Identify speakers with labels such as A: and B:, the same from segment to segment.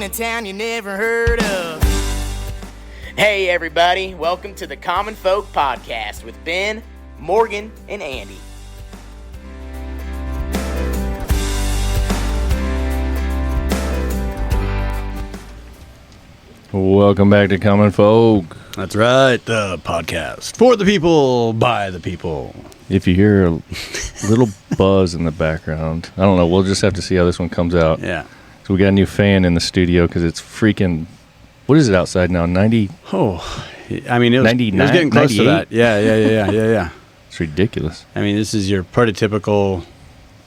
A: a town you never heard of. Hey everybody, welcome to the Common Folk Podcast with Ben, Morgan, and Andy.
B: Welcome back to Common Folk.
C: That's right, the podcast for the people, by the people.
B: If you hear a little buzz in the background, I don't know, we'll just have to see how this one comes out.
C: Yeah.
B: So we got a new fan in the studio because it's freaking, what is it outside now, 90?
C: Oh, I mean, it was
B: 99,
C: getting close
B: 98?
C: to that. Yeah.
B: It's ridiculous.
C: I mean, this is your prototypical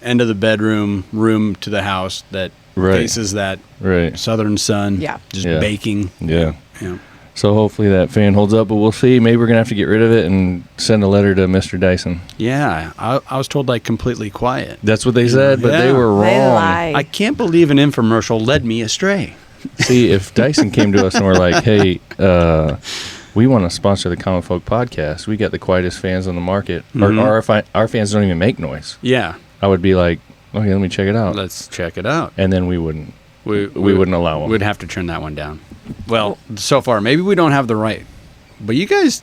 C: end of the bedroom, room to the house that faces that southern sun.
D: Yeah.
C: Just baking.
B: Yeah.
C: Yeah.
B: So hopefully that fan holds up, but we'll see. Maybe we're going to have to get rid of it and send a letter to Mr. Dyson.
C: Yeah. I was told like completely quiet.
B: That's what they said, but they were wrong.
D: They lie.
C: I can't believe an infomercial led me astray.
B: See, if Dyson came to us and were like, hey, we want to sponsor the Common Folk Podcast. We got the quietest fans on the market.
C: Mm-hmm.
B: Or our fans don't even make noise.
C: Yeah.
B: I would be like, okay, let me check it out.
C: Let's check it out.
B: And then we wouldn't. We wouldn't allow them.
C: We'd have to turn that one down. Well, so far, maybe we don't have the right. But you guys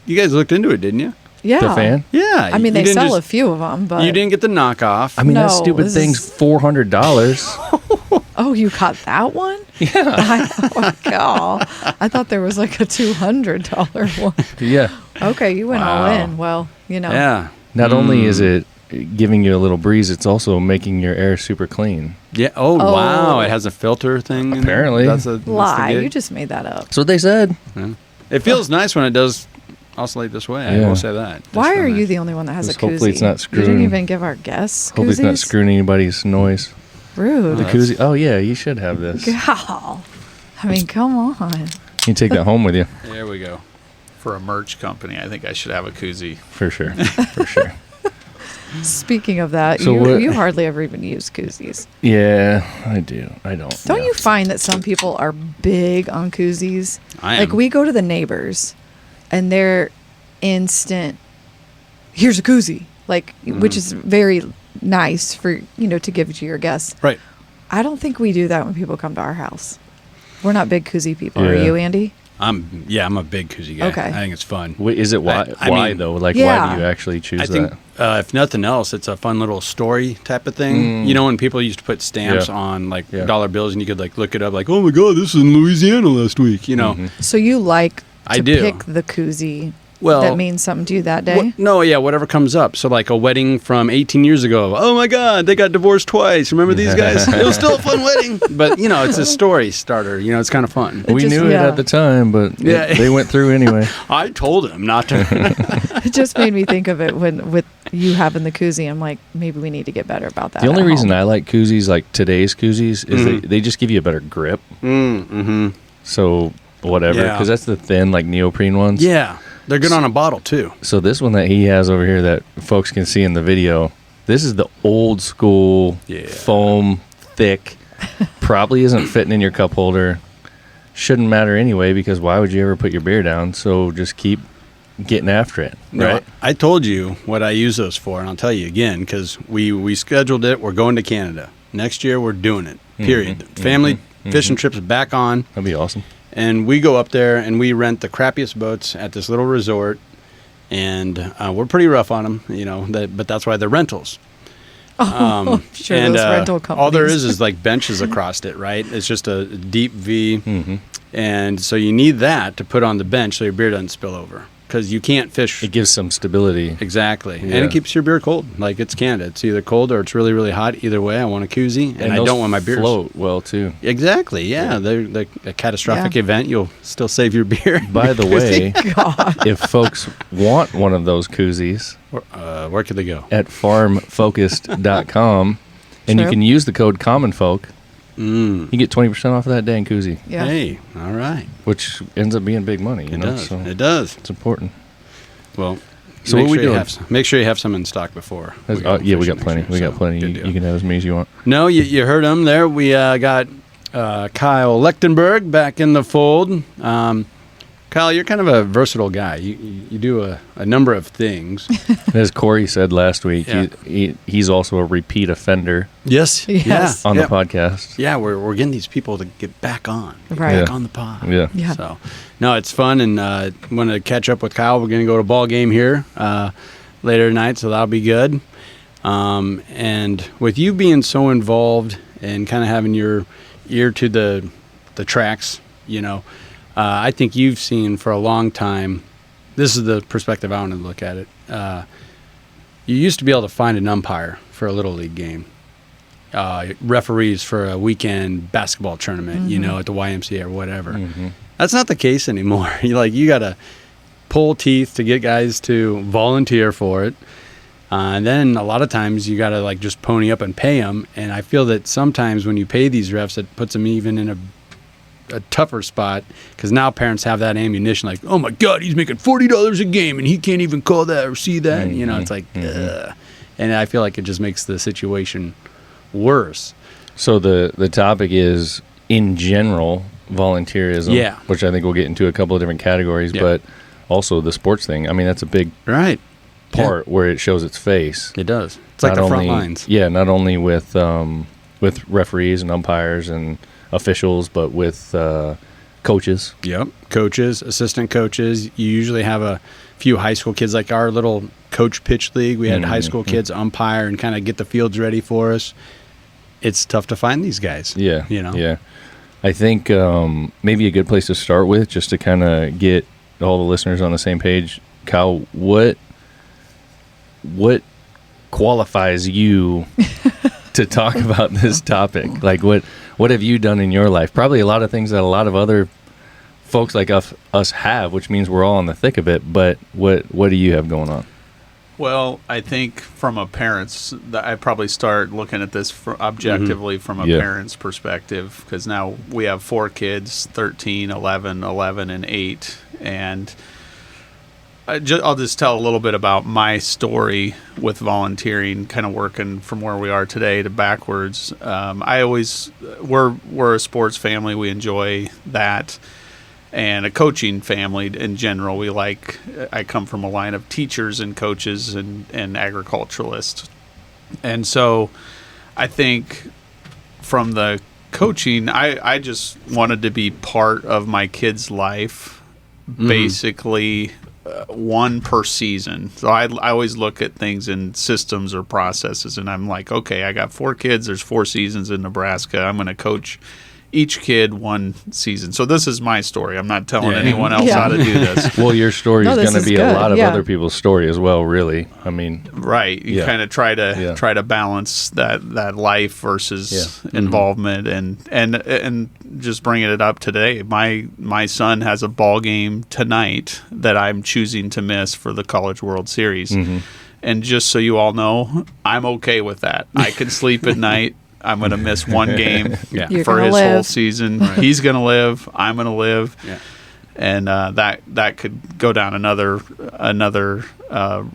C: looked into it, didn't you?
D: Yeah.
B: The fan?
C: Yeah.
D: I mean, they sell a few of them, but...
C: You didn't get the knockoff.
B: I mean, that
D: No,
B: stupid
D: this
B: thing's
D: is-
B: $400.
D: Oh, you caught that one?
B: Yeah.
D: Oh, my God. I thought there was like a $200 one.
B: Yeah.
D: Okay, you went all
C: Wow.
D: in. Well, you know.
C: Yeah.
B: Not only is it giving you a little breeze, it's also making your air super clean.
C: Yeah. Oh, wow. It has a filter thing. in there?
B: Apparently.
C: That's the
D: Lie.
C: gig?
D: You just made that up.
B: That's what they said.
C: Yeah. It feels nice when it does oscillate this way. I
B: Yeah.
C: will say that.
D: Why
C: It's
D: are
C: real
D: you
C: nice.
D: the only one that has a
B: Just
D: koozie?
B: hopefully it's not
D: You
B: screwing-
D: didn't even give our guests
B: Hopefully it's not
D: koozies?
B: screwing anybody's noise.
D: Rude.
B: The koozie. Oh, yeah, you should have this. You
D: God. I mean, come on.
B: can take that home with you.
E: There we go. For a merch company, I think I should have a koozie.
B: For sure. For sure.
D: Speaking of that,
B: So what-
D: you hardly ever even use koozies.
B: Yeah, I do. I don't.
D: Don't
B: yeah.
D: you find that some people are big on koozies?
C: I am.
D: Like, we go to the neighbors, and they're instant, here's a koozie. Like, which is very nice for, to give to your guests.
C: Right.
D: I don't think we do that when people come to our house. We're not big koozie people. Are
B: Yeah.
D: you, Andy?
C: I'm a big koozie guy.
D: Okay.
C: I think it's fun.
B: Wait, is it why?
C: I
B: Why
C: mean,
B: though? Like,
D: Yeah.
B: why do you actually choose
C: I think,
B: that?
C: if nothing else, it's a fun little story type of thing. You know, when people used to put stamps
B: Yeah.
C: on like
B: Yeah.
C: dollar bills, and you could like look it up, like, oh my God, this is in Louisiana last week. You know,
D: So you like
C: I
D: to
C: do.
D: pick the koozie
C: Well,
D: that means something to you that day?
C: No, yeah, whatever comes up. So like a wedding from 18 years ago. Oh my God, they got divorced twice. Remember these guys? It was still a fun wedding. But it's a story starter. It's kind of fun.
B: We
D: just-
B: knew it
D: yeah.
B: at the time, but
C: Yeah.
B: they went through anyway.
C: I told him not to.
D: It just made me think of it when with you having the koozie. I'm like, maybe we need to get better about that.
B: The only
D: at
B: reason
D: home.
B: I like koozies, like today's koozies, is they just give you a better grip.
C: Mm-hmm.
B: So whatever,
C: Yeah.
B: because that's the thin, like neoprene ones.
C: Yeah, they're good on a bottle too.
B: So this one that he has over here that folks can see in the video, this is the old school foam, thick, probably isn't fitting in your cup holder. Shouldn't matter anyway, because why would you ever put your beer down? So just keep getting after it,
C: No,
B: right?
C: I told you what I use those for, and I'll tell you again because we scheduled it. We're going to Canada next year. We're doing it. Period. Family fishing trips back on.
B: That'd be awesome.
C: And we go up there and we rent the crappiest boats at this little resort, and we're pretty rough on them, but that's why they're rentals.
D: Sure,
C: and
D: those rental companies.
C: all there is like benches across it, right? It's just a deep V, and so you need that to put on the bench so your beer doesn't spill over, because you can't fish.
B: It gives some stability.
C: Exactly.
B: Yeah.
C: And it keeps your beer cold. Like, it's Canada. It's either cold or it's really, really hot. Either way, I want a koozie, and I
B: those
C: don't want my beer
B: float well too.
C: Exactly. Yeah. They're a catastrophic event. You'll still save your beer.
B: By the way,
D: God.
B: if folks want one of those koozies,
C: Where could they go?
B: at farmfocused.com, and you
D: True.
B: can use the code CommonFolk. You get 20% off of that dang koozie,
D: Yeah.
C: Hey, all right.
B: which ends up being big money. You
C: It
B: know,
C: does.
B: so
C: It does.
B: it's important.
C: Well,
B: So
C: make
B: what we
C: sure you
B: doing?
C: have some- Make sure you have some in stock before.
B: Yeah, we got plenty. We got plenty. You can have as many as you want.
C: No, you heard him there. We got Kyle Lechtenberg back in the fold. Kyle, you're kind of a versatile guy. You do a number of things.
B: As Corey said last week,
C: Yeah.
B: he's also a repeat offender
C: Yes.
D: Yes.
B: on the podcast.
C: Yeah, we're getting these people to get back on.
D: Right.
C: Back
B: Yeah.
C: on the pod.
B: Yeah.
D: Yeah.
C: So, no, it's fun, and want to catch up with Kyle. We're going to go to a ball game here later tonight, so that'll be good. And with you being so involved and kind of having your ear to the tracks, I think you've seen for a long time. This is the perspective I want to look at it. You used to be able to find an umpire for a Little League game, referees for a weekend basketball tournament, at the YMCA or whatever.
B: Mm-hmm.
C: That's not the case anymore. You got to pull teeth to get guys to volunteer for it. And then a lot of times you got to just pony up and pay them. And I feel that sometimes when you pay these refs, it puts them even in a tougher spot, because now parents have that ammunition like, oh my God, he's making $40 a game and he can't even call that or see that. It's like, ugh. And I feel like it just makes the situation worse.
B: So the topic is, in general, volunteerism,
C: Yeah.
B: which I think we'll get into a couple of different categories,
C: Yeah.
B: but also the sports thing. I mean, that's a big
C: Right.
B: part where it shows its face.
C: It does. It's like
B: Not
C: the front
B: only-
C: lines.
B: Yeah, not only with referees and umpires and officials, but with coaches.
C: Yep. Coaches, assistant coaches. You usually have a few high school kids, like our little coach pitch league. We had high school kids umpire and kind of get the fields ready for us. It's tough to find these guys.
B: Yeah.
C: You know?
B: Yeah. I think maybe a good place to start with, just to kind of get all the listeners on the same page. Kyle, what qualifies you to talk about this topic? Like, what have you done in your life? Probably a lot of things that a lot of other folks like us have, which means we're all in the thick of it. But what do you have going on?
E: Well, I think from a parent's, I probably start looking at this objectively from a
B: Yeah.
E: parent's perspective, because now we have 4 kids, 13, 11, and 8. And I'll just tell a little bit about my story with volunteering, kind of working from where we are today to backwards. We're a sports family. We enjoy that. And a coaching family in general. I come from a line of teachers and coaches and agriculturalists. And so I think from the coaching, I just wanted to be part of my kid's life, basically one per season. So I always look at things in systems or processes, and I'm like, okay, I got 4 kids, there's 4 seasons in Nebraska. I'm going to coach each kid one season. So this is my story. I'm not telling anyone else how to do this.
B: Well, your story
D: No,
B: is
D: this
B: going to
D: is
B: be
D: good,
B: a lot of
D: yeah.
B: other people's story as well, really. I mean,
E: Right. You
B: Yeah.
E: kind of try to balance that life versus involvement and just bringing it up today. My son has a ball game tonight that I'm choosing to miss for the College World Series. And just so you all know, I'm okay with that. I can sleep at night. I'm going to miss one game
D: You're
E: for
D: gonna
E: his
D: live.
E: whole season. He's going to live. I'm going to live.
C: Yeah.
E: And that could go down another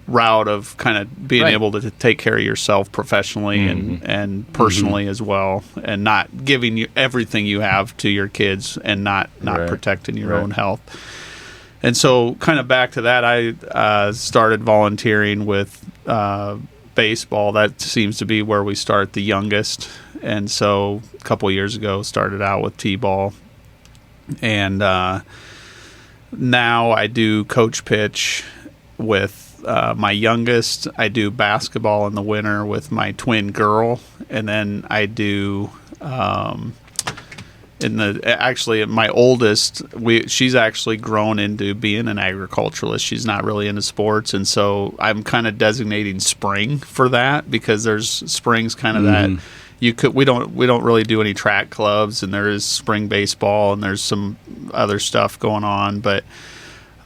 E: route of kind of being
C: Right.
E: able to take care of yourself professionally and personally as well, and not giving you everything you have to your kids and not
B: Right.
E: protecting your
B: Right.
E: own health. And so, kind of back to that, I started volunteering with baseball. That seems to be where we start the youngest. And so, a couple years ago, started out with T-ball, and now I do coach pitch with my youngest. I do basketball in the winter with my twin girl, and then I do my oldest. She's actually grown into being an agriculturalist. She's not really into sports, and so I'm kind of designating spring for that, because there's spring's kind of that. We don't really do any track clubs, and there is spring baseball, and there's some other stuff going on, but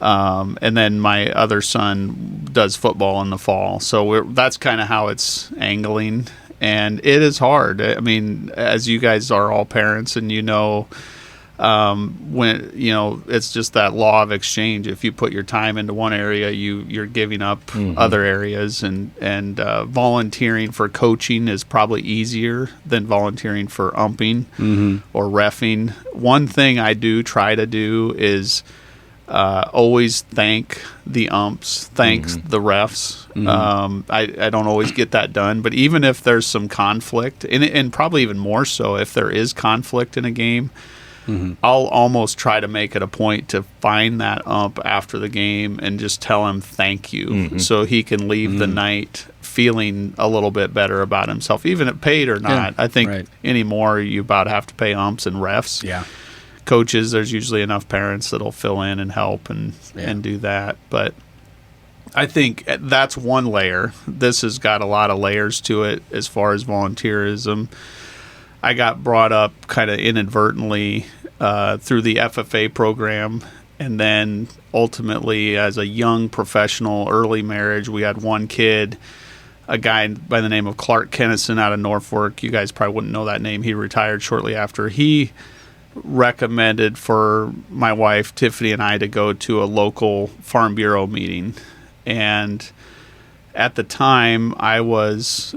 E: and then my other son does football in the fall, so that's kind of how it's angling, and it is hard. I mean, as you guys are all parents, and when it's just that law of exchange. If you put your time into one area, you're giving up other areas, and volunteering for coaching is probably easier than volunteering for umping or reffing. One thing I do try to do is always thank the umps, thanks the refs. I don't always get that done, but even if there's some conflict, and probably even more so if there is conflict in a game, I'll almost try to make it a point to find that ump after the game and just tell him thank you, so he can leave the night feeling a little bit better about himself, even if paid or not. I think anymore you about have to pay umps and refs.
C: Yeah.
E: Coaches, there's usually enough parents that'll fill in and help and do that. But I think that's one layer. This has got a lot of layers to it as far as volunteerism. I got brought up kind of inadvertently through the FFA program, and then ultimately as a young professional, early marriage, we had one kid, a guy by the name of Clark Kennison out of Norfolk. You guys probably wouldn't know that name. He retired shortly after. He recommended for my wife Tiffany and I to go to a local Farm Bureau meeting, and at the time I was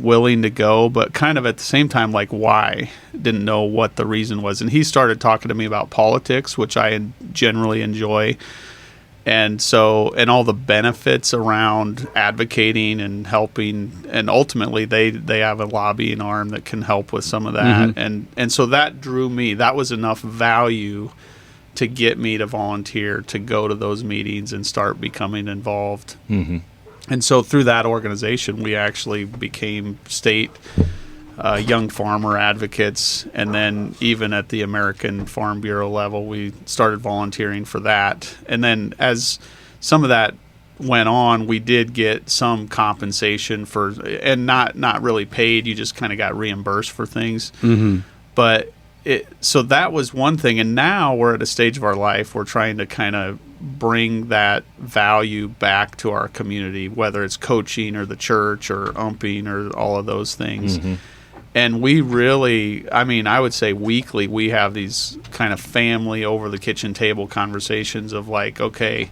E: willing to go, but kind of at the same time like why, didn't know what the reason was. And he started talking to me about politics, which I generally enjoy, and all the benefits around advocating and helping, and ultimately they have a lobbying arm that can help with some of that. And so that drew me. That was enough value to get me to volunteer, to go to those meetings and start becoming involved. And so through that organization, we actually became state young farmer advocates, and then even at the American Farm Bureau level, we started volunteering for that. And then as some of that went on, we did get some compensation for, and not really paid. You just kind of got reimbursed for things. But so that was one thing. And now we're at a stage of our life, we're trying to kind of bring that value back to our community, whether it's coaching or the church or umping or all of those things. And we really, I mean, I would say weekly, we have these kind of family over the kitchen table conversations of like, okay,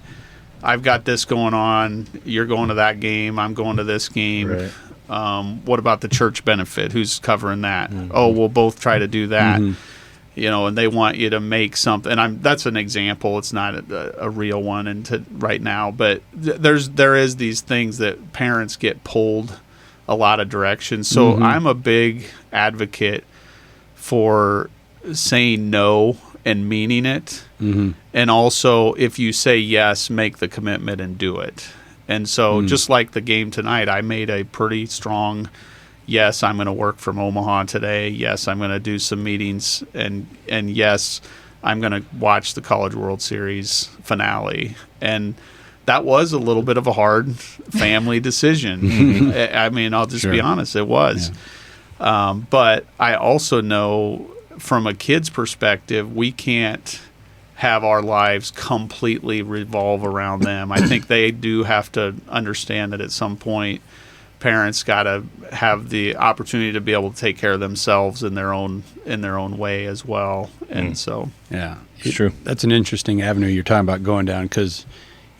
E: I've got this going on. You're going to that game. I'm going to this game. What about the church benefit? Who's covering that? Oh, we'll both try to do that. You know, and they want you to make something. And that's an example. It's not a real one right now, but there is these things that parents get pulled a lot of directions. So I'm a big advocate for saying no and meaning it. And also, if you say yes, make the commitment and do it. And so just like the game tonight, I made a pretty strong yes, I'm going to work from Omaha today. Yes, I'm going to do some meetings. And yes, I'm going to watch the College World Series finale. And that was a little bit of a hard family decision. I mean, I'll just be honest, it was. But I also know from a kid's perspective, we can't have our lives completely revolve around them. I think they do have to understand that at some point, parents got to have the opportunity to be able to take care of themselves in their own way as well. And so,
C: yeah,
B: it's true.
C: That's an interesting avenue you're talking about going down, because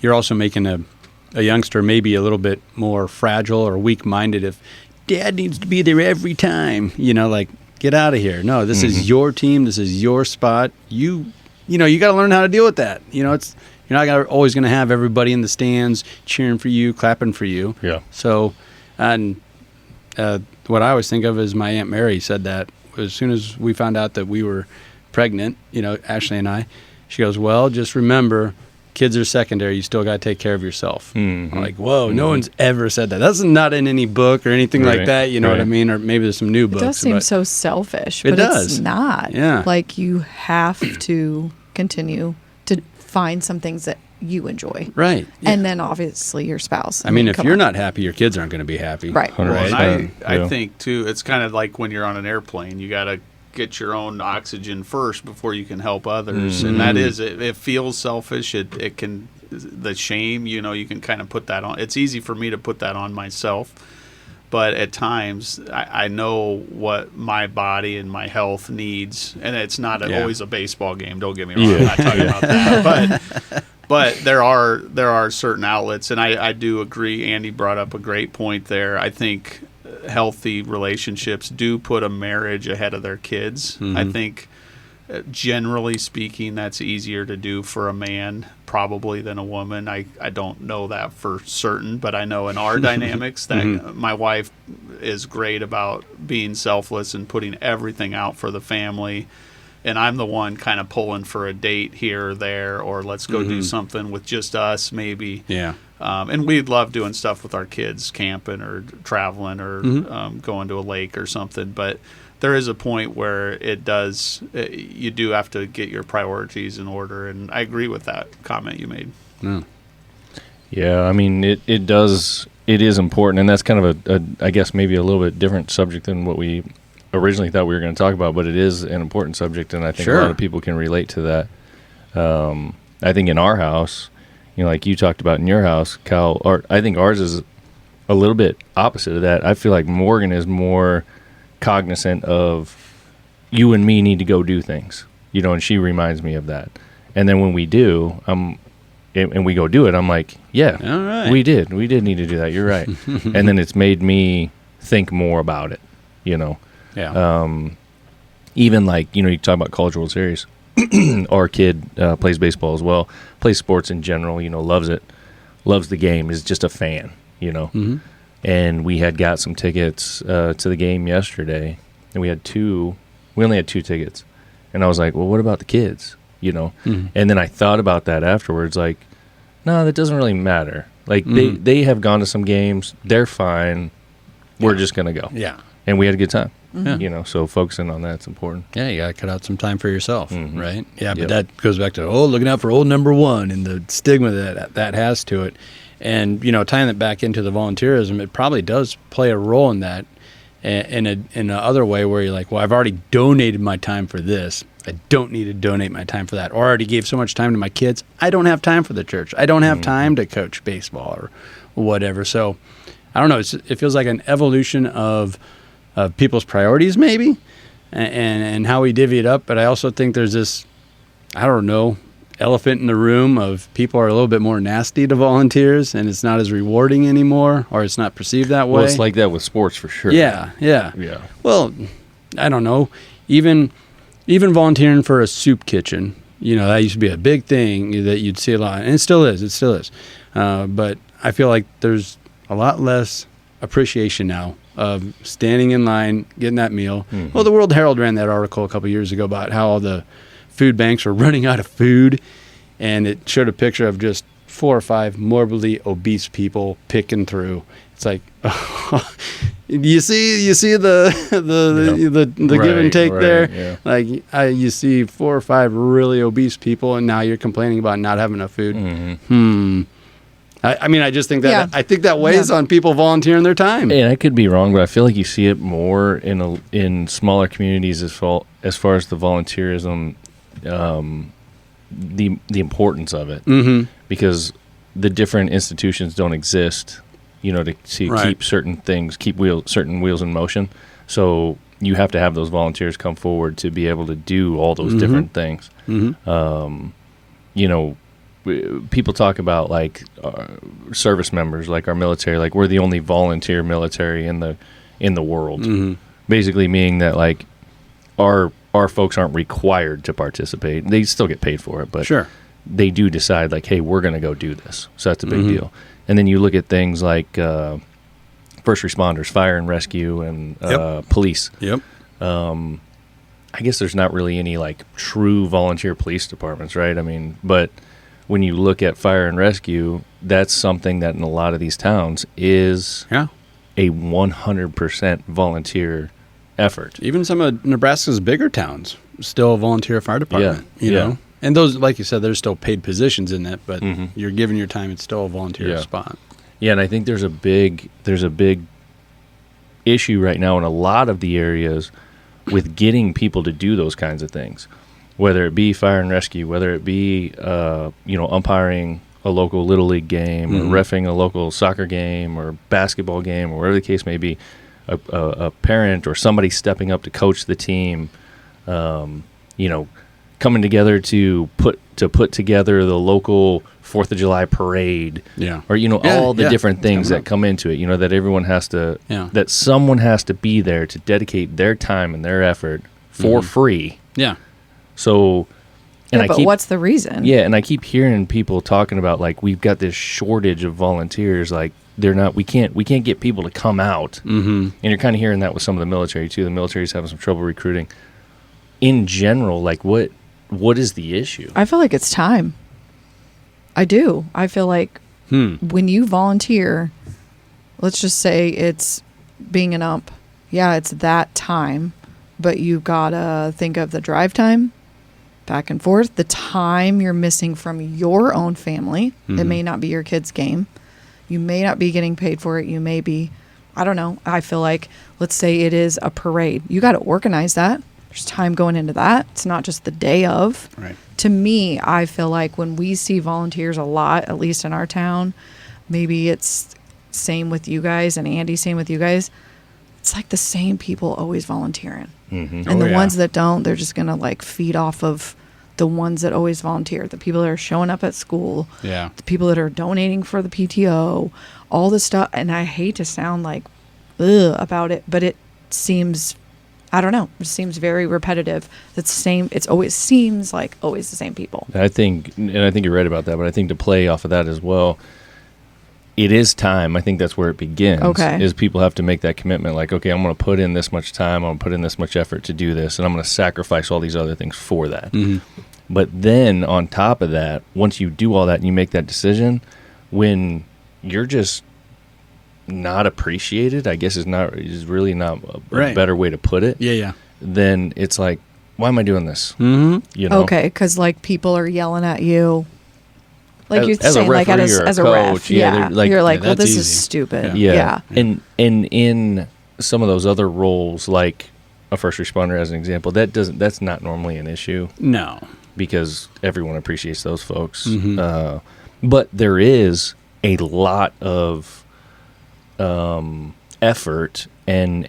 C: you're also making a youngster maybe a little bit more fragile or weak-minded if dad needs to be there every time. You know, like, get out of here. No, this is your team. This is your spot. You got to learn how to deal with that. You know, you're not always going to have everybody in the stands cheering for you, clapping for you.
B: Yeah.
C: So, and what I always think of is my Aunt Mary said that as soon as we found out that we were pregnant, you know, Ashley and I, she goes, well, just remember, kids are secondary. You still got to take care of yourself. I'm like, whoa, no one's ever said that. That's not in any book or anything like that. You know what I mean? Or maybe there's some new books.
D: It does seem so selfish, but it's not.
C: Yeah.
D: Like, you have to continue to find some things that you enjoy.
C: Right. Yeah.
D: And then obviously your spouse.
C: I mean, if you're not happy, your kids aren't going to be happy.
D: Right.
E: Well, and I think, too, it's kind of like when you're on an airplane. You got to get your own oxygen first before you can help others. And that is, it feels selfish. It can, the shame, you know, you can kind of put that on. It's easy for me to put that on myself. But at times, I know what my body and my health needs. And it's not always a baseball game. Don't get me wrong. I'm not talking about that. But there are certain outlets. And I do agree. Andy brought up a great point there. I think healthy relationships do put a marriage ahead of their kids. I think Generally speaking, that's easier to do for a man probably than a woman. I don't know that for certain, but I know in our dynamics that my wife is great about being selfless and putting everything out for the family. And I'm the one kind of pulling for a date here or there, or let's go do something with just us maybe.
C: Yeah.
E: And we love doing stuff with our kids, camping or traveling or going to a lake or something. But there is a point where you do have to get your priorities in order. And I agree with that comment you made.
B: Yeah, I mean, it is important. And that's kind of I guess maybe a little bit different subject than what we originally thought we were going to talk about, but it is an important subject, and I think a lot of people can relate to that. I think in our house, like you talked about in your house, Kyle, I think ours is a little bit opposite of that. I feel like Morgan is more cognizant of you and me need to go do things, and she reminds me of that. And then when we do, and we go do it, I'm like, yeah,
C: all right.
B: we did need to do that. You're right. And then it's made me think more about it,
C: Yeah.
B: Even like, you talk about College World Series. Our kid plays baseball as well, plays sports in general, loves it, loves the game, is just a fan, And we had got some tickets to the game yesterday, and we only had 2 tickets. And I was like, well, what about the kids, And then I thought about that afterwards, like, no, that doesn't really matter. Like, they have gone to some games, they're fine, we're just going to go.
C: Yeah.
B: And we had a good time.
C: Yeah.
B: So focusing on that's important.
C: Yeah, you got to cut out some time for yourself, right? Yeah, but
B: Yep.
C: that goes back to, looking out for old number one and the stigma that has to it. And, tying that back into the volunteerism, it probably does play a role in that in a other way where you're like, well, I've already donated my time for this. I don't need to donate my time for that. Or I already gave so much time to my kids. I don't have time for the church. I don't have time to coach baseball or whatever. So, I don't know. It feels like an evolution of people's priorities maybe and how we divvy it up. But I also think there's this, I don't know, elephant in the room of people are a little bit more nasty to volunteers and it's not as rewarding anymore, or it's not perceived that way.
B: Well, it's like that with sports for sure.
C: Yeah.
B: Yeah.
C: Well, I don't know. Even volunteering for a soup kitchen, that used to be a big thing that you'd see a lot. And it still is. But I feel like there's a lot less appreciation now of standing in line, getting that meal. Well, the World Herald ran that article a couple years ago about how all the food banks were running out of food, and it showed a picture of just 4 or 5 morbidly obese people picking through. It's like, you see the give and take there.
B: Yeah.
C: Like you see 4 or 5 really obese people, and now you're complaining about not having enough food. I mean, I just think that I think that weighs on people volunteering their time.
B: And I could be wrong, but I feel like you see it more in smaller communities as far as the volunteerism, the importance of it, because the different institutions don't exist, to keep certain things, certain wheels in motion. So you have to have those volunteers come forward to be able to do all those different things. People talk about like service members, like our military, like we're the only volunteer military in the world. Basically meaning that like our folks aren't required to participate. They still get paid for it, but they do decide like, hey, we're going to go do this. So that's a big deal. And then you look at things like first responders, fire and rescue, and police. I guess there's not really any like true volunteer police departments, right? I mean, but when you look at fire and rescue, that's something that in a lot of these towns is a 100% volunteer effort.
C: Even some of Nebraska's bigger towns still a volunteer fire department, you know? And those, like you said, there's still paid positions in that, but you're giving your time, it's still a volunteer spot.
B: Yeah, and I think there's a big issue right now in a lot of the areas with getting people to do those kinds of things. Whether it be fire and rescue, whether it be umpiring a local Little League game, or reffing a local soccer game or basketball game, or whatever the case may be, a parent or somebody stepping up to coach the team, coming together to put together the local 4th of July parade, or all the different things that come into it. That everyone has to, that someone has to be there to dedicate their time and their effort for free. So,
D: Yeah, but what's the reason?
B: Yeah, and I keep hearing people talking about like we've got this shortage of volunteers. Like we can't get people to come out. Mm-hmm. And you're kind of hearing that with some of the military too. The military's having some trouble recruiting. In general, like what is the issue?
D: I feel like it's time. I do. I feel like when you volunteer, let's just say it's being an ump. Yeah, it's that time, but you gotta think of the drive time, back and forth, the time you're missing from your own family. Mm-hmm. It may not be your kid's game. You may not be getting paid for it. You may be, I don't know. I feel like, let's say it is a parade. You got to organize that. There's time going into that. It's not just the day of.
C: Right.
D: To me, I feel like when we see volunteers a lot, at least in our town, maybe it's same with you guys and Andy, same with you guys. It's like the same people always volunteering. Mm-hmm. And the ones that don't, they're just going to like feed off of the ones that always volunteer. The people that are showing up at school.
C: Yeah.
D: The people that are donating for the PTO. All this stuff. And I hate to sound like about it, but it seems, I don't know, it seems very repetitive. It's same. It's always seems like always the same people.
B: I think you're right about that, but I think to play off of that as well, it is time. I think that's where it begins.
D: Okay.
B: Is people have to make that commitment like, okay, I'm going to put in this much time, I'm going to put in this much effort to do this, and I'm going to sacrifice all these other things for that. Mm-hmm. But then on top of that, once you do all that and you make that decision, when you're just not appreciated, I guess is really not a better way to put it.
C: Yeah.
B: Then it's like, why am I doing this?
C: Mm-hmm.
B: You know?
D: Okay, because like people are yelling at you. Like you're
B: as
D: saying, like as a ref,
B: coach,
D: yeah.
B: Like,
D: you're like, well, this
C: easy.
D: is stupid.
B: Yeah. And in some of those other roles, like a first responder, as an example, that's not normally an issue.
C: No,
B: because everyone appreciates those folks. Mm-hmm. But there is a lot of effort and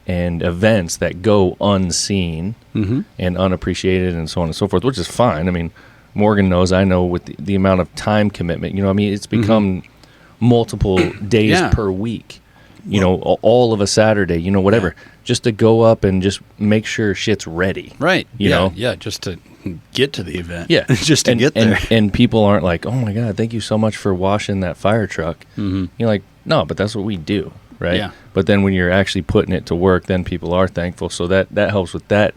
B: events that go unseen and unappreciated, and so on and so forth, which is fine. I mean, Morgan knows, I know, with the amount of time commitment, you know, I mean, it's become multiple days per week, you know, all of a Saturday, you know, whatever, just to go up and just make sure shit's ready.
C: Right.
B: You know?
C: Yeah, just to get to the event.
B: Yeah.
C: Just to get there.
B: And people aren't like, oh my God, thank you so much for washing that fire truck. Mm-hmm. You're like, no, but that's what we do, right?
C: Yeah.
B: But then when you're actually putting it to work, then people are thankful. So that helps with that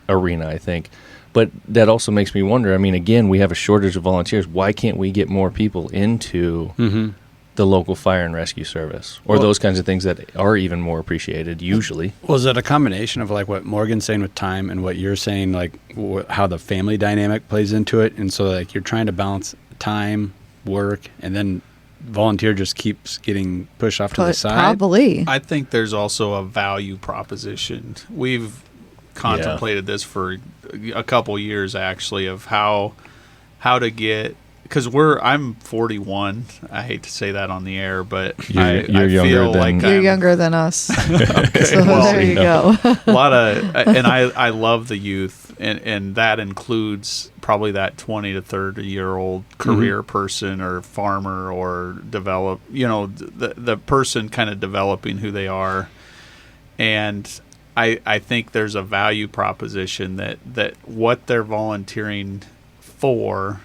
B: arena, I think. But that also makes me wonder, I mean, again, we have a shortage of volunteers. Why can't we get more people into the local fire and rescue service or those kinds of things that are even more appreciated usually?
C: Was it a combination of like what Morgan's saying with time and what you're saying, like how the family dynamic plays into it? And so like you're trying to balance time, work, and then volunteer just keeps getting pushed off to the side?
D: Probably.
E: I think there's also a value proposition. We've contemplated this for a couple years actually, of how to get, because I'm 41. I hate to say that on the air, but I feel like
D: you're younger than us.
E: Okay,
D: so there you go.
E: A lot of, and I love the youth, and that includes probably that 20 to 30 year old career person or farmer or the person kind of developing who they are. And I think there's a value proposition that what they're volunteering for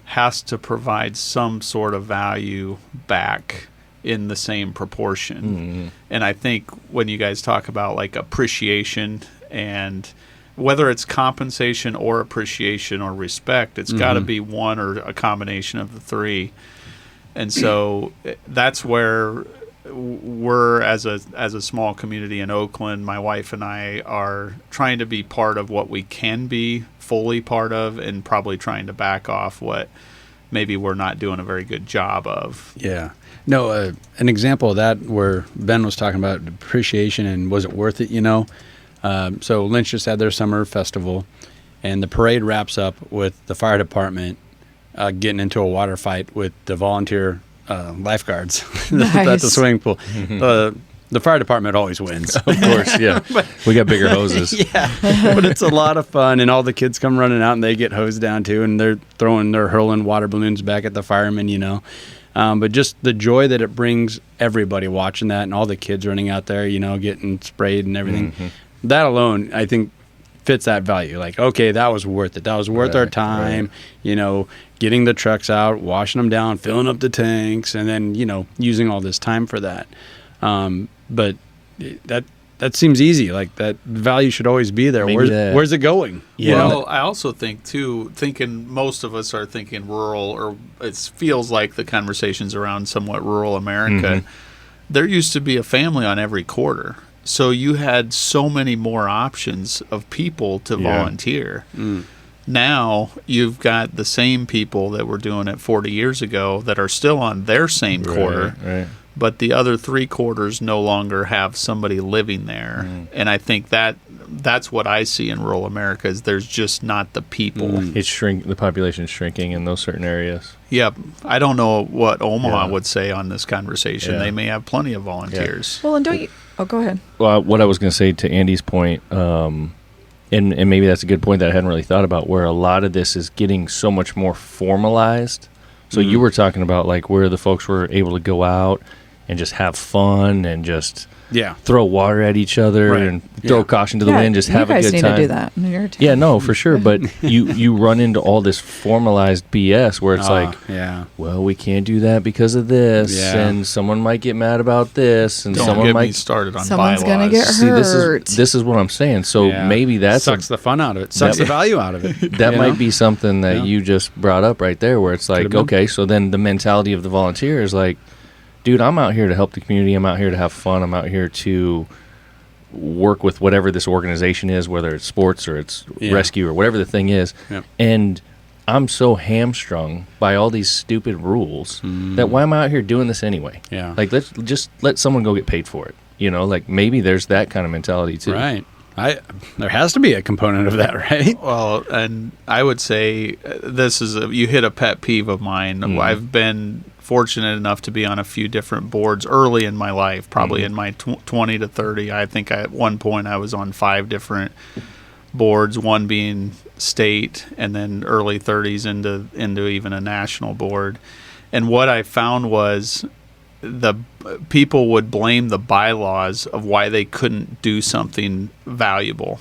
E: has to provide some sort of value back in the same proportion. Mm-hmm. And I think when you guys talk about like appreciation, and whether it's compensation or appreciation or respect, it's got to be one or a combination of the three. And so that's where we're, as a small community in Oakland, my wife and I are trying to be part of what we can be fully part of, and probably trying to back off what maybe we're not doing a very good job of.
C: Yeah. No, an example of that where Ben was talking about appreciation and was it worth it, you know? So Lynch just had their summer festival, and the parade wraps up with the fire department getting into a water fight with the volunteer lifeguards at the swimming pool. The fire department always wins.
B: Of course, yeah. We got bigger hoses.
C: Yeah, but it's a lot of fun, and all the kids come running out, and they get hosed down too, and they're hurling water balloons back at the firemen, you know. But just the joy that it brings everybody watching that, and all the kids running out there, you know, getting sprayed and everything. That alone, I think, fits that value. Like, okay, that was worth it. That was worth our time. Getting the trucks out, washing them down, filling up the tanks, and then using all this time for that. But that seems easy. Like, that value should always be there. Where's it going?
E: Well, I also think too, most of us are thinking rural, or it feels like the conversations around somewhat rural America. Mm-hmm. There used to be a family on every quarter. So you had so many more options of people to volunteer. Now you've got the same people that were doing it 40 years ago that are still on their same quarter.
B: Right.
E: But the other 3 quarters no longer have somebody living there. And I think that's what I see in rural America is there's just not the people.
B: The population's shrinking in those certain areas.
E: Yep. I don't know what Omaha would say on this conversation.
B: Yeah.
E: They may have plenty of volunteers.
D: Well, and don't you... Oh, go ahead.
B: Well, what I was going to say to Andy's point, and maybe that's a good point that I hadn't really thought about, where a lot of this is getting so much more formalized. So you were talking about like where the folks were able to go out and just have fun and just throw water at each other and throw caution to the wind, just have a good time.
D: You guys need to do that in your town.
B: Yeah, no, for sure. But you run into all this formalized BS where it's well, we can't do that because of this, and someone might get mad about this, and
E: Don't get me started on
D: someone's
E: bylaws.
D: Gonna get hurt.
B: This is what I'm saying. So maybe that
C: sucks the fun out of it, sucks the value out of it.
B: That might be something that you just brought up right there, where it's like, okay, so then the mentality of the volunteer is like, dude, I'm out here to help the community. I'm out here to have fun. I'm out here to work with whatever this organization is, whether it's sports or it's rescue or whatever the thing is. Yep. And I'm so hamstrung by all these stupid rules that why am I out here doing this anyway?
C: Yeah.
B: Like, let's just let someone go get paid for it. Like maybe there's that kind of mentality too.
C: Right. There has to be a component of that, right?
E: Well, and I would say you hit a pet peeve of mine. I've been fortunate enough to be on a few different boards early in my life, probably in my 20 to 30. I think at one point I was on 5 different boards, one being state, and then early 30s into even a national board. And what I found was the people would blame the bylaws of why they couldn't do something valuable.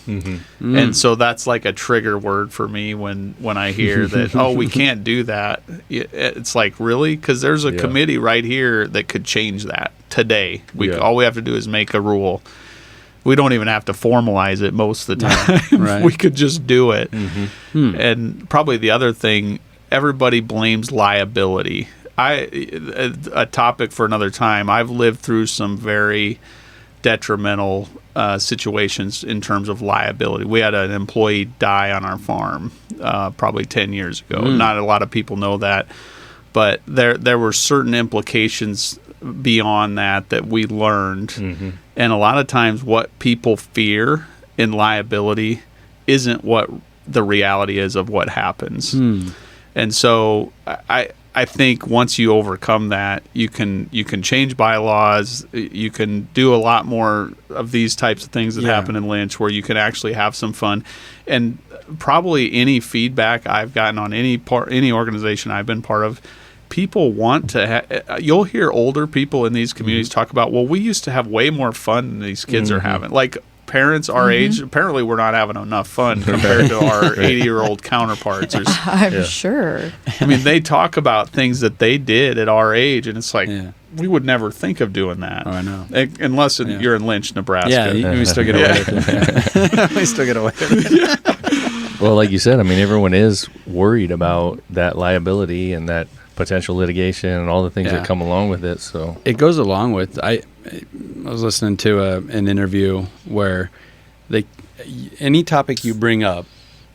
E: And so that's like a trigger word for me when I hear that, oh, we can't do that. It's like, really? Because there's a committee right here that could change that today. All we have to do is make a rule. We don't even have to formalize it most of the time. Right. We could just do it. And probably the other thing, everybody blames liability. A topic for another time. I've lived through some very detrimental situations in terms of liability. We had an employee die on our farm probably 10 years ago. Not a lot of people know that, but there were certain implications beyond that we learned. And a lot of times what people fear in liability isn't what the reality is of what happens. And so I think once you overcome that, you can change bylaws. You can do a lot more of these types of things that happen in Lynch, where you can actually have some fun. And probably any feedback I've gotten on any organization I've been part of, people want to. You'll hear older people in these communities talk about, well, we used to have way more fun than these kids are having. Like, parents our age, apparently we're not having enough fun compared to our 80-year-old counterparts.
D: I'm sure.
E: I mean, they talk about things that they did at our age, and it's like, we would never think of doing that.
C: Oh, I know.
E: Unless you're in Lynch, Nebraska.
C: Yeah, we still get away with it. We still get away with it.
B: Well, like you said, I mean, everyone is worried about that liability and that potential litigation and all the things that come along with it. So
C: it goes along with I was listening to an interview where any topic you bring up,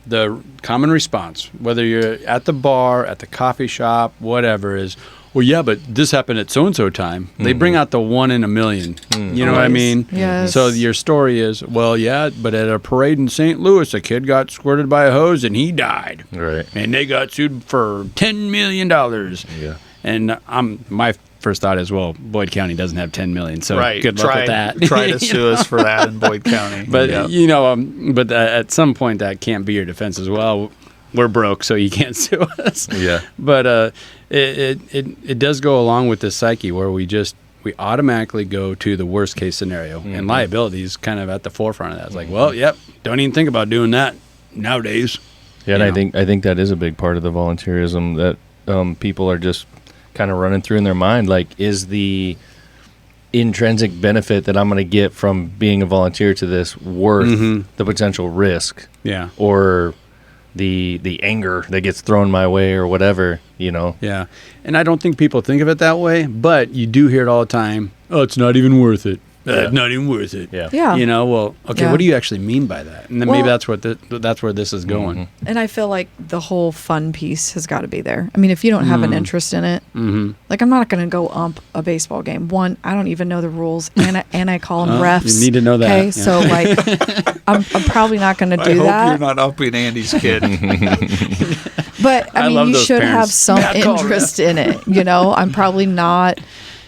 C: the common response, whether you're at the bar, at the coffee shop, whatever, is, well, yeah, but this happened at so-and-so time. They bring out the 1 in a million. You know what I mean?
D: Yes.
C: So your story is, well, yeah, but at a parade in St. Louis, a kid got squirted by a hose and he died.
B: Right.
C: And they got sued for $10 million.
B: Yeah.
C: And my first thought is, well, Boyd County doesn't have $10 million, so good luck with that.
E: Try to sue us for that in Boyd County.
C: But, but at some point that can't be your defense as well. We're broke, so you can't sue us.
B: Yeah.
C: But it does go along with this psyche where we just we automatically go to the worst case scenario, and liability is kind of at the forefront of that. It's like, well, yep, don't even think about doing that nowadays.
B: Yeah, and I think that is a big part of the volunteerism that people are just kind of running through in their mind. Like, is the intrinsic benefit that I'm going to get from being a volunteer to this worth the potential risk?
C: Yeah.
B: Or the anger that gets thrown my way or whatever, you know?
C: Yeah. And I don't think people think of it that way, but you do hear it all the time. Oh, it's not even worth it. Not even worth it.
B: Yeah.
D: Yeah.
C: You know, well, okay,
D: Yeah.
C: what do you actually mean by that? And then
D: Well,
C: maybe that's where this is going.
D: And I feel like the whole fun piece has got to be there. I mean, if you don't have an interest in it, like I'm not going to go ump a baseball game. One, I don't even know the rules, and I call them refs.
C: You need to know that.
D: Okay,
C: Yeah.
D: so like, I'm probably not going to do
E: I hope
D: that.
E: you're not upping Andy's kid.
D: But I mean,
C: love
D: you
C: those
D: should have
C: parents.
D: some
C: Yeah, call
D: interest in it. You know, I'm probably not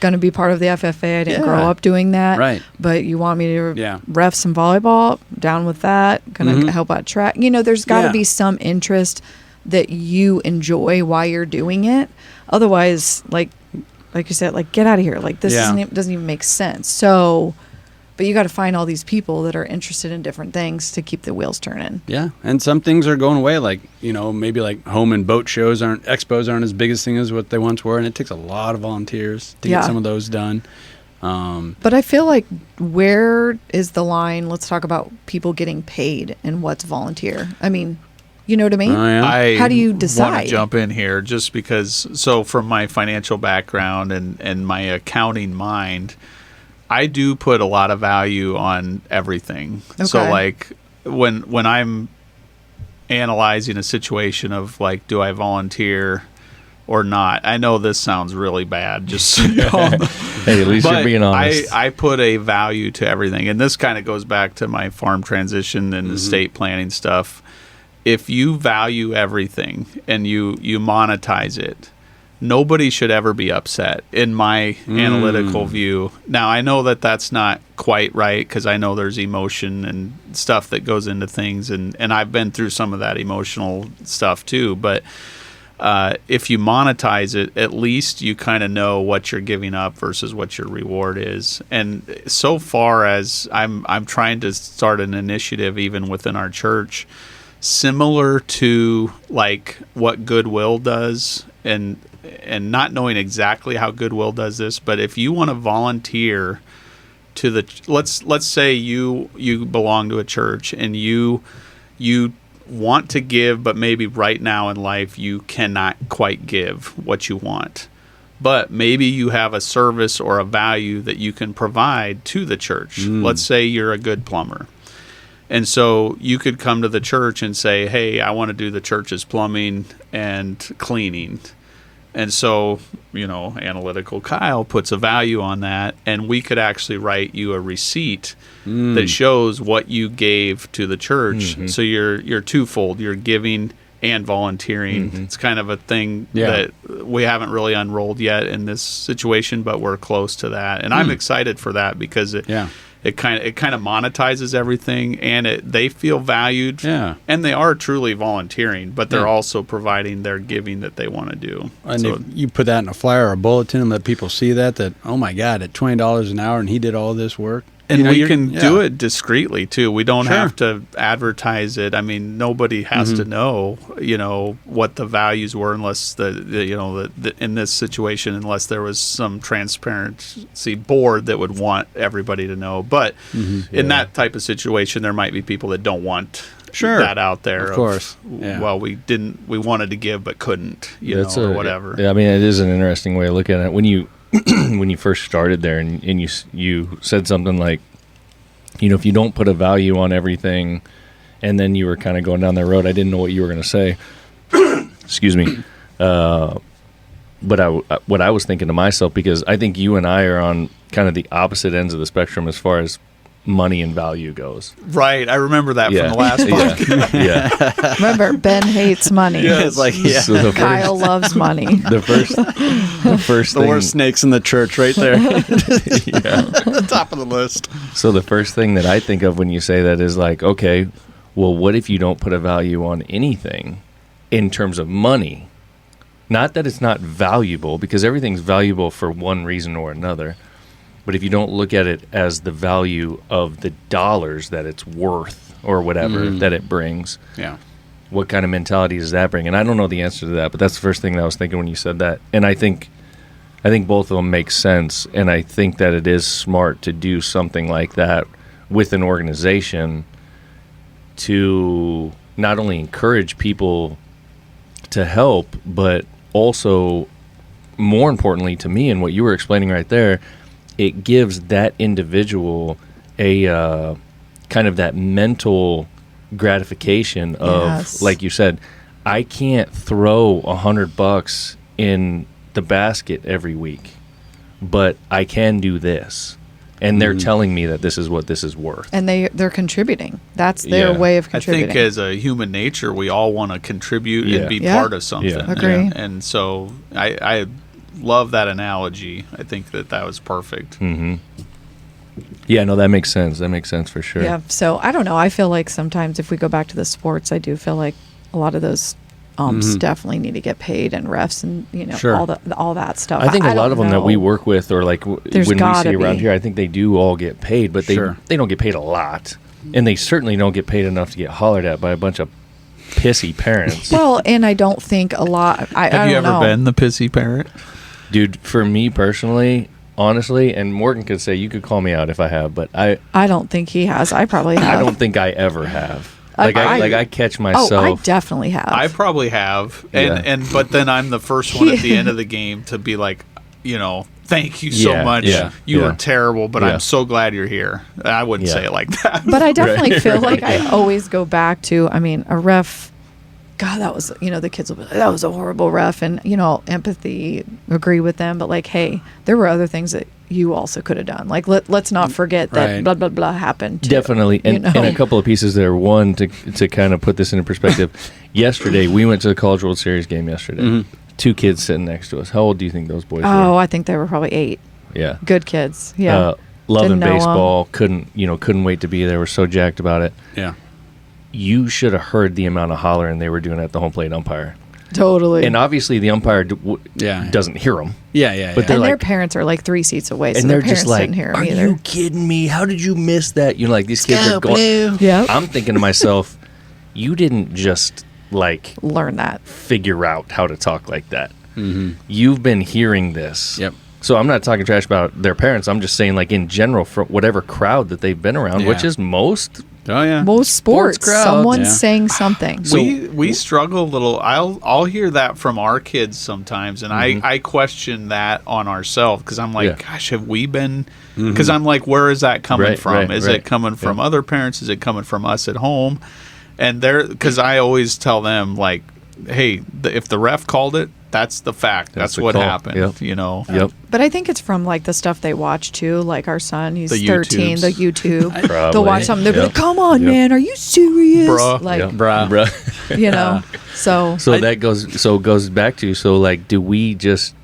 D: going to be part of the FFA. I didn't grow up doing that.
C: Right.
D: But you want me to
C: Yeah.
D: ref some volleyball? Down with that. Going to help out track. You know, there's got to
C: Yeah.
D: be some interest that you enjoy while you're doing it. Otherwise, like you said, like get out of here. Like this doesn't even make sense. So, but you got to find all these people that are interested in different things to keep the wheels turning.
C: Yeah, and some things are going away, like, you know, maybe like home and boat expos aren't as big as thing as what they once were, and it takes a lot of volunteers to get some of those done.
D: But I feel like, where is the line? Let's talk about people getting paid and what's volunteer. I mean, you know what I mean?
C: Oh, yeah.
D: How do you
E: want
D: decide?
E: to jump in here just because, so from my financial background and my accounting mind, I do put a lot of value on everything. So
D: Okay.
E: like when I'm analyzing a situation of like, do I volunteer or not? I know this sounds really bad, just so you know.
B: Hey, at least you're
E: But
B: being honest.
E: I put a value to everything. And this kind of goes back to my farm transition and estate planning stuff. If you value everything and you monetize it, nobody should ever be upset in my analytical view. Now, I know that that's not quite right because I know there's emotion and stuff that goes into things. And I've been through some of that emotional stuff too. But if you monetize it, at least you kind of know what you're giving up versus what your reward is. And so far as I'm trying to start an initiative even within our church, similar to like what Goodwill does, and not knowing exactly how Goodwill does this, but if you want to volunteer to the let's say you belong to a church and you want to give, but maybe right now in life you cannot quite give what you want, but maybe you have a service or a value that you can provide to the church. Let's say you're a good plumber. And so you could come to the church and say, hey, I want to do the church's plumbing and cleaning. And so, you know, analytical Kyle puts a value on that, and we could actually write you a receipt that shows what you gave to the church. So you're twofold. You're giving and volunteering. It's kind of a thing that we haven't really unrolled yet in this situation, but we're close to that. And I'm excited for that because it kind of monetizes everything, and they feel valued, and they are truly volunteering, but they're also providing their giving that they want to do.
C: And
E: so,
C: if you put that in a flyer or a bulletin and let people see that, oh my God, at $20 an hour and he did all this work.
E: and
C: You know,
E: we can do it discreetly too. We don't have to advertise it. I mean, nobody has to know, you know, what the values were unless in this situation, unless there was some transparency board that would want everybody to know. But in that type of situation, there might be people that don't want that out there.
C: Of course. Yeah.
E: Well, we wanted to give but couldn't, or whatever.
B: Yeah, I mean, it is an interesting way of looking at it. When you when you first started there and you said something like, you know, if you don't put a value on everything, and then you were kind of going down that road, I didn't know what you were going to say. Excuse me. But what I was thinking to myself, because I think you and I are on kind of the opposite ends of the spectrum as far as money and value goes.
E: Right. I remember that from the last podcast.
B: Yeah.
D: Remember, Ben hates money.
C: It's like,
B: So
D: Kyle loves money.
B: the first
C: the
B: thing,
C: worst snakes in the church right there.
E: The top of the list.
B: So the first thing that I think of when you say that is like, okay, well, what if you don't put a value on anything in terms of money? Not that it's not valuable, because everything's valuable for one reason or another. But if you don't look at it as the value of the dollars that it's worth or whatever that it brings, what kind of mentality does that bring? And I don't know the answer to that, but that's the first thing that I was thinking when you said that. And I think both of them make sense, and I think that it is smart to do something like that with an organization to not only encourage people to help, but also, more importantly to me, and what you were explaining right there, it gives that individual a kind of that mental gratification of, like you said, I can't throw $100 in the basket every week, but I can do this, and they're telling me that this is what this is worth,
D: and they're contributing. That's their way of contributing.
E: I think as a human nature, we all want to contribute and be part of something.
D: Agree.
E: And so I love that analogy. I think that was perfect.
B: Yeah, no, that makes sense. That makes sense for sure.
D: Yeah. So I don't know. I feel like sometimes if we go back to the sports, I do feel like a lot of those definitely need to get paid, and refs, and all that stuff.
B: I think a lot of them that we work with, or like when we see around here, I think they do all get paid, but they don't get paid a lot, and they certainly don't get paid enough to get hollered at by a bunch of pissy parents.
D: Well, and I don't think a lot.
E: Have you ever been the pissy parent?
B: Dude, for me personally, honestly, and Morgan could say, you could call me out if I have, but I
D: don't think he has. I probably have.
B: I don't think I ever have. I catch myself.
D: Oh, I definitely have.
E: I probably have, but then I'm the first one at the end of the game to be like, thank you so much. You were terrible, but I'm so glad you're here. I wouldn't say it like that.
D: But I definitely feel like I always go back to, a ref. God, that was, the kids will be like, that was a horrible ref, and empathy, agree with them, but like, hey, there were other things that you also could have done. Like, let's not forget that blah blah blah happened too,
B: definitely. And a couple of pieces there. One, to kind of put this into perspective, yesterday we went to the College World Series game yesterday. 2 kids sitting next to us. How old do you think those boys were?
D: Oh, I think they were probably 8.
B: Yeah,
D: good kids. Yeah,
B: loving baseball. Couldn't wait to be there. Were so jacked about it.
C: Yeah.
B: You should have heard the amount of hollering they were doing at the home plate umpire.
D: Totally.
B: And obviously the umpire doesn't hear them.
C: Yeah.
B: But
D: their parents are like 3 seats away, so
B: and
D: their
B: they're
D: parents
B: just like,
D: didn't hear them
B: are
D: either.
B: you kidding me? How did you miss that? Like, these kids are going.
D: Blue. Yep.
B: I'm thinking to myself, you didn't just
D: learn that,
B: figure out how to talk like that. You've been hearing this.
C: Yep.
B: So I'm not talking trash about their parents. I'm just saying, like, in general, for whatever crowd that they've been around, which is most.
C: Oh yeah,
D: most sports
B: crowds.
D: Someone's saying something.
E: So we struggle a little. I'll hear that from our kids sometimes, and I question that on ourselves, because I'm like, gosh, have we been? Because I'm like, where is that coming from? Is it coming from other parents? Is it coming from us at home? And because I always tell them, like, hey, if the ref called it, that's the fact. That's what happened.
B: Yep.
D: But I think it's from like the stuff they watch too. Like our son, he's
E: The
D: 13. The YouTube. They'll watch something. They'll be like, "Come on, man, are you serious?"
E: Bruh.
D: Like,
B: bruh. So that goes back to, like, do we just?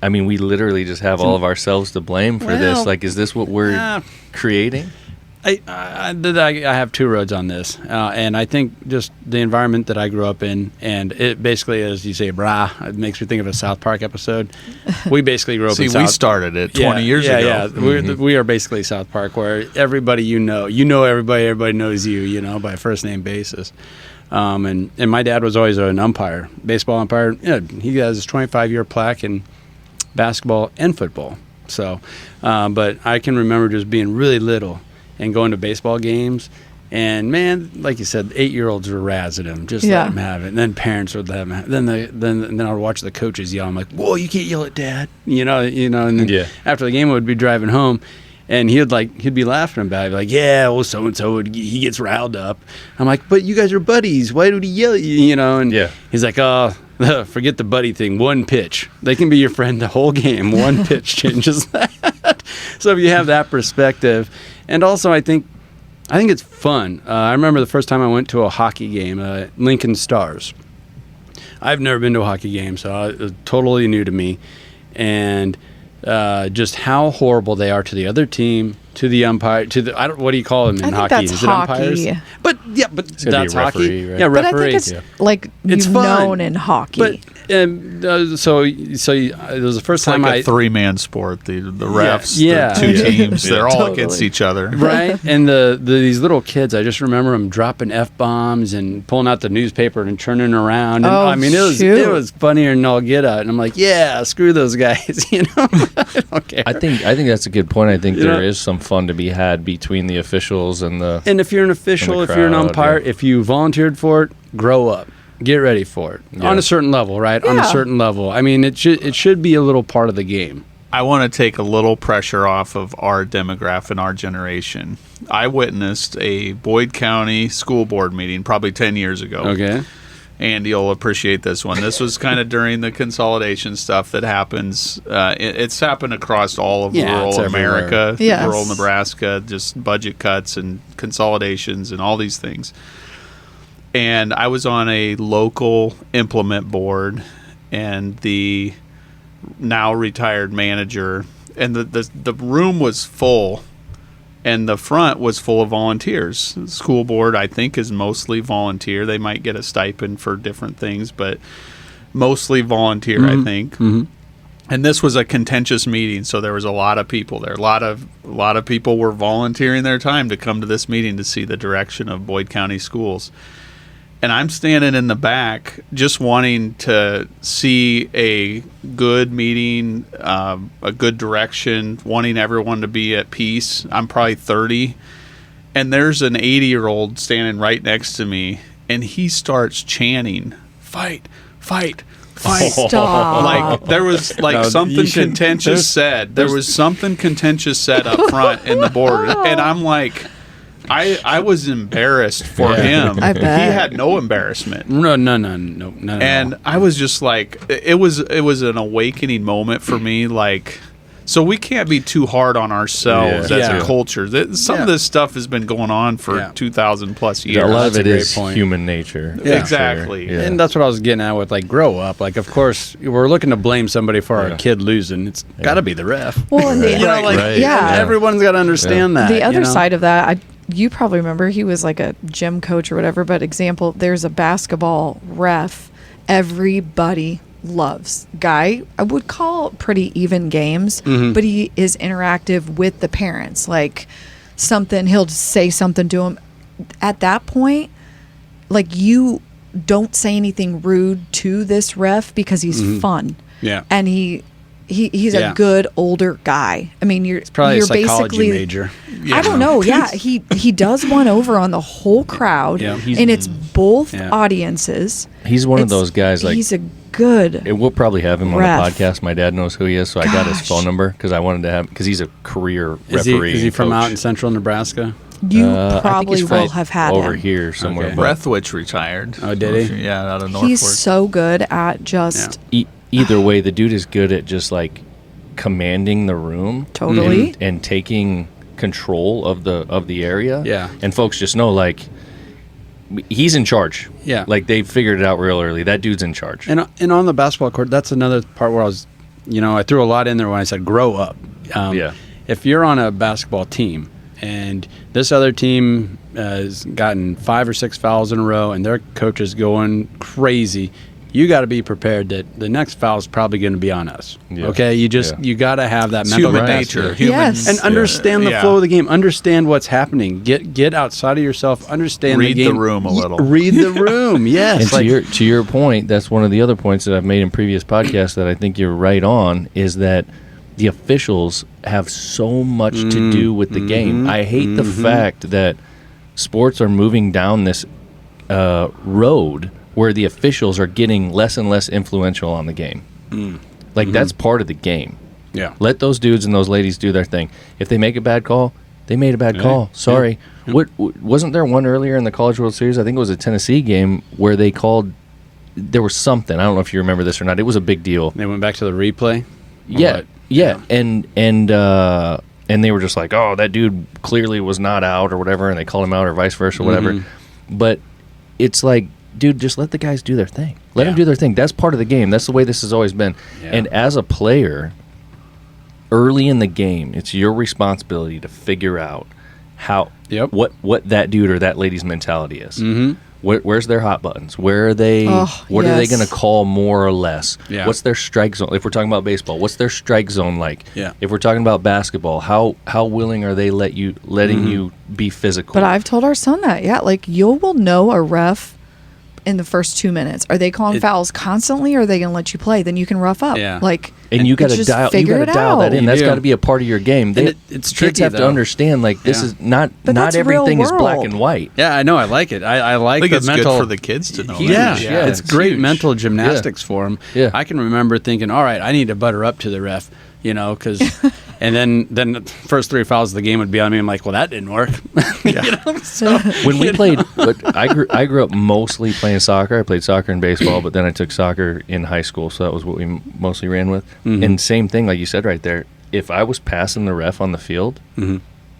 B: I mean, we literally just have all of ourselves to blame for this. Like, is this what we're creating?
C: I have 2 roads on this, and I think just the environment that I grew up in, and it basically, as you say, brah, it makes me think of a South Park episode. We basically grew up in South.
E: We started it 20 years ago.
C: Yeah, we are basically South Park, where everybody everybody knows you, by a first name basis. And my dad was always an umpire, baseball umpire. Yeah, he has his 25-year plaque in basketball and football. So, but I can remember just being really little and going to baseball games, and man, like you said, 8-year-olds were razzing him, just let him have it. And then parents would let him have it. Then I would watch the coaches yell. I'm like, whoa, you can't yell at dad, And then after the game, I would be driving home, and he'd be laughing about it, like, yeah, well, so and so he gets riled up. I'm like, but you guys are buddies. Why would he yell at you? And he's like, oh, forget the buddy thing. 1 pitch, they can be your friend the whole game. 1 pitch changes that. So if you have that perspective. And also, I think it's fun. I remember the first time I went to a hockey game, Lincoln Stars. I've never been to a hockey game, so it was totally new to me. And just how horrible they are to the other team, to the umpire, what do you call them in
D: I think
C: hockey?
D: that's
C: Is
D: hockey.
C: it umpires? But
B: gotta be
C: that's
B: a referee,
C: hockey.
B: right?
C: Yeah,
D: But I
C: referee.
D: think it's like
C: It's
D: you've
C: fun.
D: known in hockey.
C: But so it was the first
E: It's
C: time
E: like a three-man sport. The refs,
C: Yeah.
E: the two teams, they're all
D: Totally.
E: against each other.
C: right? And these little kids, I just remember them dropping F-bombs and pulling out the newspaper and turning around. And
D: Oh,
C: I mean,
D: shoot.
C: it was funnier than all get out. And I'm like, yeah, screw those guys, you know? I don't care.
B: I think that's a good point. I think
C: You
B: there
C: know?
B: is some fun to be had between the officials and the.
C: And if you're an official,
B: And the
C: if you're an
B: crowd,
C: umpire,
B: yeah.
C: if you volunteered for it, grow up. Get ready for it.
B: Yeah.
C: On a certain level, right? On a
D: Yeah.
C: certain level. I mean, it should be a little part of the game.
E: I want to take a little pressure off of our demographic and our generation. I witnessed a Boyd County school board meeting probably 10 years ago.
C: Okay.
E: And you'll appreciate this one. This was kind of during the consolidation stuff that happens. It's happened across all of
C: Yeah, it's
E: rural
C: everywhere.
E: America,
D: Yes.
E: rural Nebraska, just budget cuts and consolidations and all these things. And I was on a local implement board, and the now retired manager, and the room was full, and the front was full of volunteers. The school board, I think, is mostly volunteer. They might get a stipend for different things, but mostly volunteer, I think.
C: Mm-hmm.
E: And this was a contentious meeting, so there was a lot of people there. A lot of people were volunteering their time to come to this meeting to see the direction of Boyd County schools. And I'm standing in the back just wanting to see a good meeting, a good direction, wanting everyone to be at peace. I'm probably 30. And there's an 80-year-old standing right next to me, and he starts chanting, "Fight, fight, fight."
D: Stop.
E: Like there was like
C: No,
E: something
C: you should-
E: contentious
C: there's-
E: said. There was something contentious said up front in the board. And I'm like... I was embarrassed for
C: Yeah.
E: him.
D: I bet.
E: He had no embarrassment.
C: No.
E: And I was just like, it was an awakening moment for me. Like, so we can't be too hard on ourselves
B: Yeah.
E: as
C: Yeah.
E: a culture. Some
C: Yeah.
E: of this stuff has been going on for
C: Yeah.
E: 2,000 plus
B: A
E: years.
B: lot of
C: That's
B: it
C: a great
B: is
C: point.
B: human nature.
C: Yeah.
B: for
E: Exactly.
B: Sure. Yeah.
C: And that's what I was getting at with, like, grow up. Like, of course, we're looking to blame somebody for our
B: Yeah.
C: kid losing. It's got to be the ref.
D: Well, and the,
B: Right.
C: You know, like,
B: Right.
D: yeah.
C: everyone's got to understand that.
D: the other
C: you know?
D: side of that, you probably remember he was like a gym coach or whatever, but example, there's a basketball ref everybody loves. Guy, I would call pretty even games, but he is interactive with the parents. Like he'll say something to him. At that point, like you don't say anything rude to this ref because he's fun.
C: Yeah.
D: And he's
C: Yeah.
D: a good older guy. I mean, you're
C: Probably
D: you're
C: a psychology
D: basically
C: major.
D: I don't know. Yeah, he does one over on the whole crowd,
C: Yeah.
D: and it's both
C: Yeah.
D: audiences.
B: He's one of
D: It's-
B: those guys. Like,
D: he's a good.
B: we'll probably have him on
D: Ref.
B: the podcast. My dad knows who he is, so I got his
D: Gosh.
B: phone number because I wanted to have because he's a career
C: Is he,
B: referee.
C: is he
B: and
C: from
B: coach.
C: out in central Nebraska?
D: You
B: I think
D: probably
B: he's
D: will
B: from
D: have had
B: over
D: him.
B: here somewhere.
C: Okay.
B: but
E: Breathwich retired.
C: Oh, did he?
E: Yeah, out of Norfolk.
D: He's so good at just
B: either way, the dude is good at just like commanding the room,
D: Totally.
B: and taking control of the area.
C: Yeah.
B: and folks just know like he's in charge.
C: Yeah.
B: like they figured it out real early. That dude's in charge.
C: And on the basketball court, that's another part where I was, I threw a lot in there when I said grow up.
B: Yeah.
C: If you're on a basketball team and this other team has gotten 5 or 6 fouls in a row and their coach is going crazy, you got to be prepared that the next foul is probably going to be on us.
B: Yeah.
C: Okay, you
B: Yeah.
C: got to have that
E: It's
C: mental
E: human
C: capacity.
E: nature. Human,
D: Yes.
C: And understand the
E: Yeah.
C: flow of the game. Understand what's happening. Get outside of yourself. Understand
E: Read
C: the
E: the
C: game.
E: room a little.
C: Read the room. Yes.
B: And to your point, that's one of the other points that I've made in previous podcasts that I think you're right on, is that the officials have so much to do with the game. I hate the fact that sports are moving down this road where the officials are getting less and less influential on the game. Like, that's part of the game.
C: yeah.
B: Let those dudes and those ladies do their thing. If they make a bad call, they made a bad call. Sorry. What wasn't there one earlier in the College World Series? I think it was a Tennessee game where they called. There was something. I don't know if you remember this or not. It was a big deal.
C: They went back to the replay.
B: Yeah,
C: What?
B: yeah, and they were just like, oh, that dude clearly was not out or whatever, and they called him out or vice versa, whatever. But it's like, dude, just let the guys do their thing. Let them do their thing. That's part of the game. That's the way this has always been.
C: Yeah.
B: And as a player, early in the game, it's your responsibility to figure out what that dude or that lady's mentality is.
C: Mm-hmm.
B: Where's their hot buttons? Where are they? What are they going to call more or less?
C: Yeah.
B: What's their strike zone? If we're talking about baseball, what's their strike zone like?
C: Yeah.
B: If we're talking about basketball, how willing are they letting you be physical?
D: But I've told our son that, like you will know a ref in the first 2 minutes. Are they calling fouls constantly, or are they going to let you play? Then you can rough up.
C: Yeah.
B: And you got to dial that in. That's got to be a part of your game.
C: It's tricky.
B: Kids have to understand, this is not everything is black and white.
C: Yeah, I know. I like it. I like the
E: it's
C: mental.
E: Good for the kids to know.
C: Yeah, it's great
B: huge.
C: mental gymnastics for them.
B: Yeah.
C: I can remember thinking, all right, I need to butter up to the ref, because, and then the first 3 fouls of the game would be on me. I'm like, well, that didn't work. So
B: when we played, I grew up mostly playing soccer. I played soccer and baseball, but then I took soccer in high school, so that was what we mostly ran with.
C: Mm-hmm.
B: And same thing, like you said right there. If I was passing the ref on the field,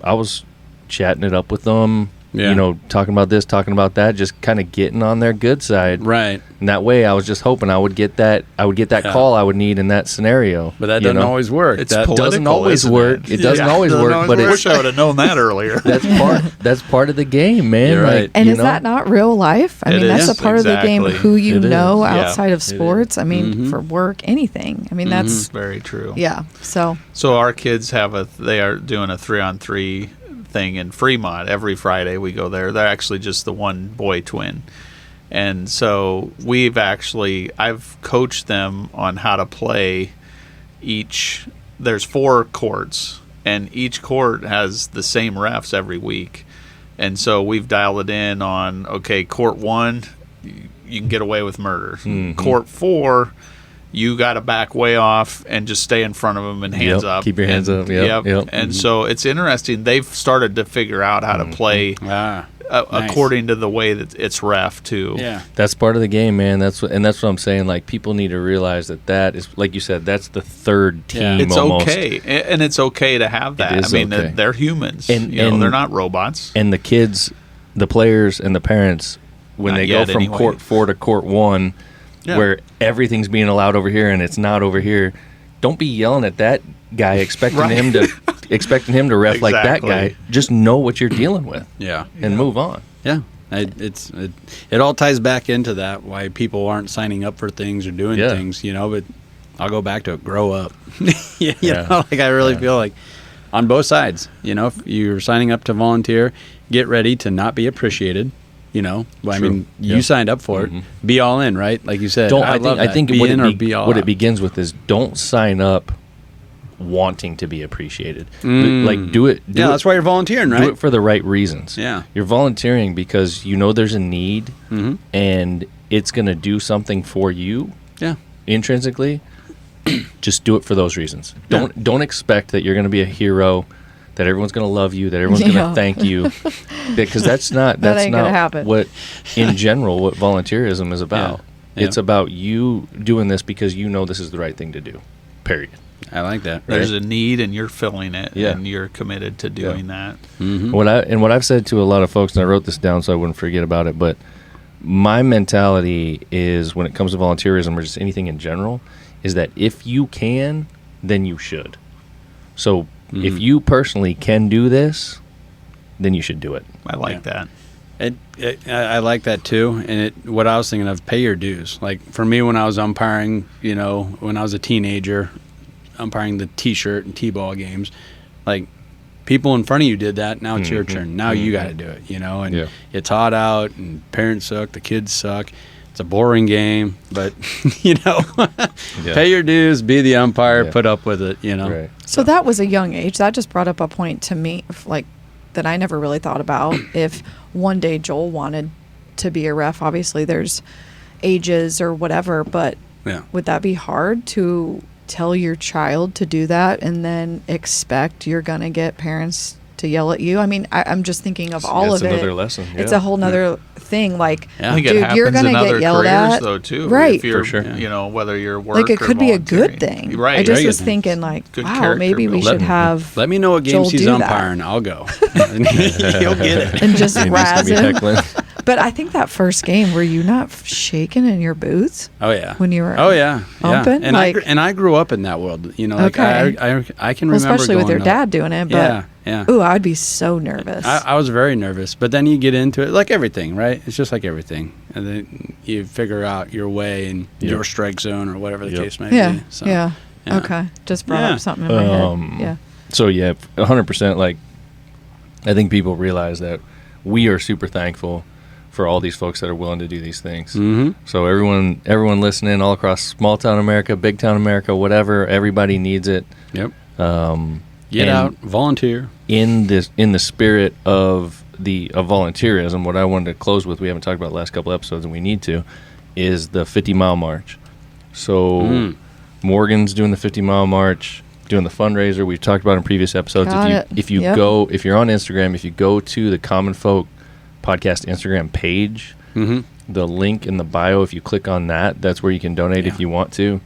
B: I was chatting it up with them.
C: Yeah.
B: Talking about this, talking about that, just kind of getting on their good side.
C: Right.
B: And that way, I was just hoping I would get that call I would need in that scenario.
C: But that doesn't always work.
E: It's
C: that
B: doesn't always work. It doesn't always work. But
E: I wish I would have known that earlier.
B: That's part of the game, man.
C: You're right.
D: And is that not real life? I mean, that's a part of the game. Who you know outside of sports. I mean, for work, anything. I mean, that's
E: very true.
D: Yeah. So
E: our kids they are doing a 3-on-3 thing in Fremont every Friday. We go there. They're actually just the one boy twin. And so I've coached them on how to play there's 4 courts, and each court has the same refs every week. And so we've dialed it in on, okay, court 1, you can get away with murder.
B: Mm-hmm.
E: Court 4, you got to back way off and just stay in front of them and hands up.
B: Keep your hands up. Yep.
E: And so it's interesting. They've started to figure out how to play according to the way that it's ref too.
C: Yeah,
B: that's part of the game, man. That's what I'm saying. Like, people need to realize that is, like you said, that's the third team.
E: It's
B: almost.
E: okay, and it's okay to have that. I mean, they're humans, and they're not robots.
B: And the kids, the players, and the parents, when they go from court 4 to court 1. Yeah. Where everything's being allowed over here and it's not over here, don't be yelling at that guy expecting him to ref like that guy. Just know what you're dealing with.
C: Yeah,
B: and move on.
C: Yeah, it all ties back into that, why people aren't signing up for things or doing things. But I'll go back to it. Grow up. I really feel like on both sides. If you're signing up to volunteer, get ready to not be appreciated. I mean, you signed up for it. Be all in, right? Like you said.
B: I think
C: be in or be all
B: what
C: out.
B: It begins with is don't sign up wanting to be appreciated. Do it.
C: That's why you're volunteering, right?
B: Do it for the right reasons.
C: Yeah.
B: You're volunteering because there's a need, and it's going to do something for you.
C: Yeah.
B: Intrinsically, just do it for those reasons. Don't expect that you're going to be a hero, that everyone's going to love you, that everyone's going to thank you, because that's not what in general what volunteerism is about. Yeah. It's about you doing this because this is the right thing to do. Period.
C: I like that.
E: There's a need and you're filling it, and you're committed to doing that.
B: Mm-hmm. What I've said to a lot of folks, and I wrote this down so I wouldn't forget about it, but my mentality is, when it comes to volunteerism or just anything in general, is that if you can, then you should. So if you personally can do this, then you should do it.
E: I like that.
C: I like that too. And what I was thinking of, pay your dues. Like for me, when I was umpiring, when I was a teenager, umpiring the T-shirt and T-ball games, like people in front of you did that. Now it's your turn. Now you got to do it. And it's hot out, and parents suck, the kids suck. It's a boring game, but pay your dues, be the umpire, put up with it.
B: Right.
D: So that was a young age. That just brought up a point to me, like, that I never really thought about. If one day Joel wanted to be a ref, obviously there's ages or whatever, but would that be hard to tell your child to do that and then expect you're going to get parents to yell at you? I mean, I'm just thinking of all of it.
B: It's another lesson. Yeah.
D: It's a whole nother thing. Like,
E: I think
D: dude, you're going to get yelled at.
E: Though, too,
D: right.
E: If you're,
B: for sure.
E: Whether you're work
D: like, it could
E: or
D: be a good thing.
E: Right.
D: I just was thinking, like,
E: good
D: wow, maybe we should have.
C: Let me know what games
D: Joel
C: he's
D: do
C: umpiring.
D: That.
C: I'll go. He'll get it.
D: And just razz him. But But I think that first game, were you not shaking in your boots?
C: Oh yeah.
D: When you were
C: Humping?
D: And
C: I grew up in that world. You know, like
D: Okay.
C: I can remember
D: especially with
C: going
D: your dad doing it. But
C: yeah.
D: ooh, I'd be so nervous.
C: I was very nervous, but then you get into it like everything, right? It's just like everything, and then you figure out your way and your strike zone or whatever the case may be. So,
D: yeah. Okay. Just brought up something in my head. Yeah.
B: So 100%. Like, I think people realize that we are super thankful for all these folks that are willing to do these things.
C: Mm-hmm.
B: So everyone listening all across small town America, big town America, whatever, everybody needs it.
C: Yep. Get out, volunteer.
B: In the spirit of volunteerism, what I wanted to close with, we haven't talked about the last couple episodes, and we need to, is the 50-mile march. So Morgan's doing the 50-mile march, doing the fundraiser we've talked about in previous episodes. If you're on Instagram, if you go to the Common Folk Podcast Instagram page, the link in the bio, if you click on that, that's where you can donate if you want to.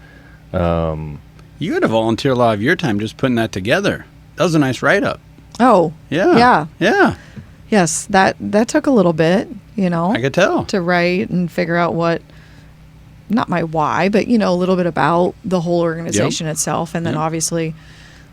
C: You had to volunteer a lot of your time just putting that together. That was a nice write-up.
D: Oh.
C: Yeah.
D: Yes, that took a little bit,
C: I could tell.
D: to write and figure out not my why, but, a little bit about the whole organization itself. And then obviously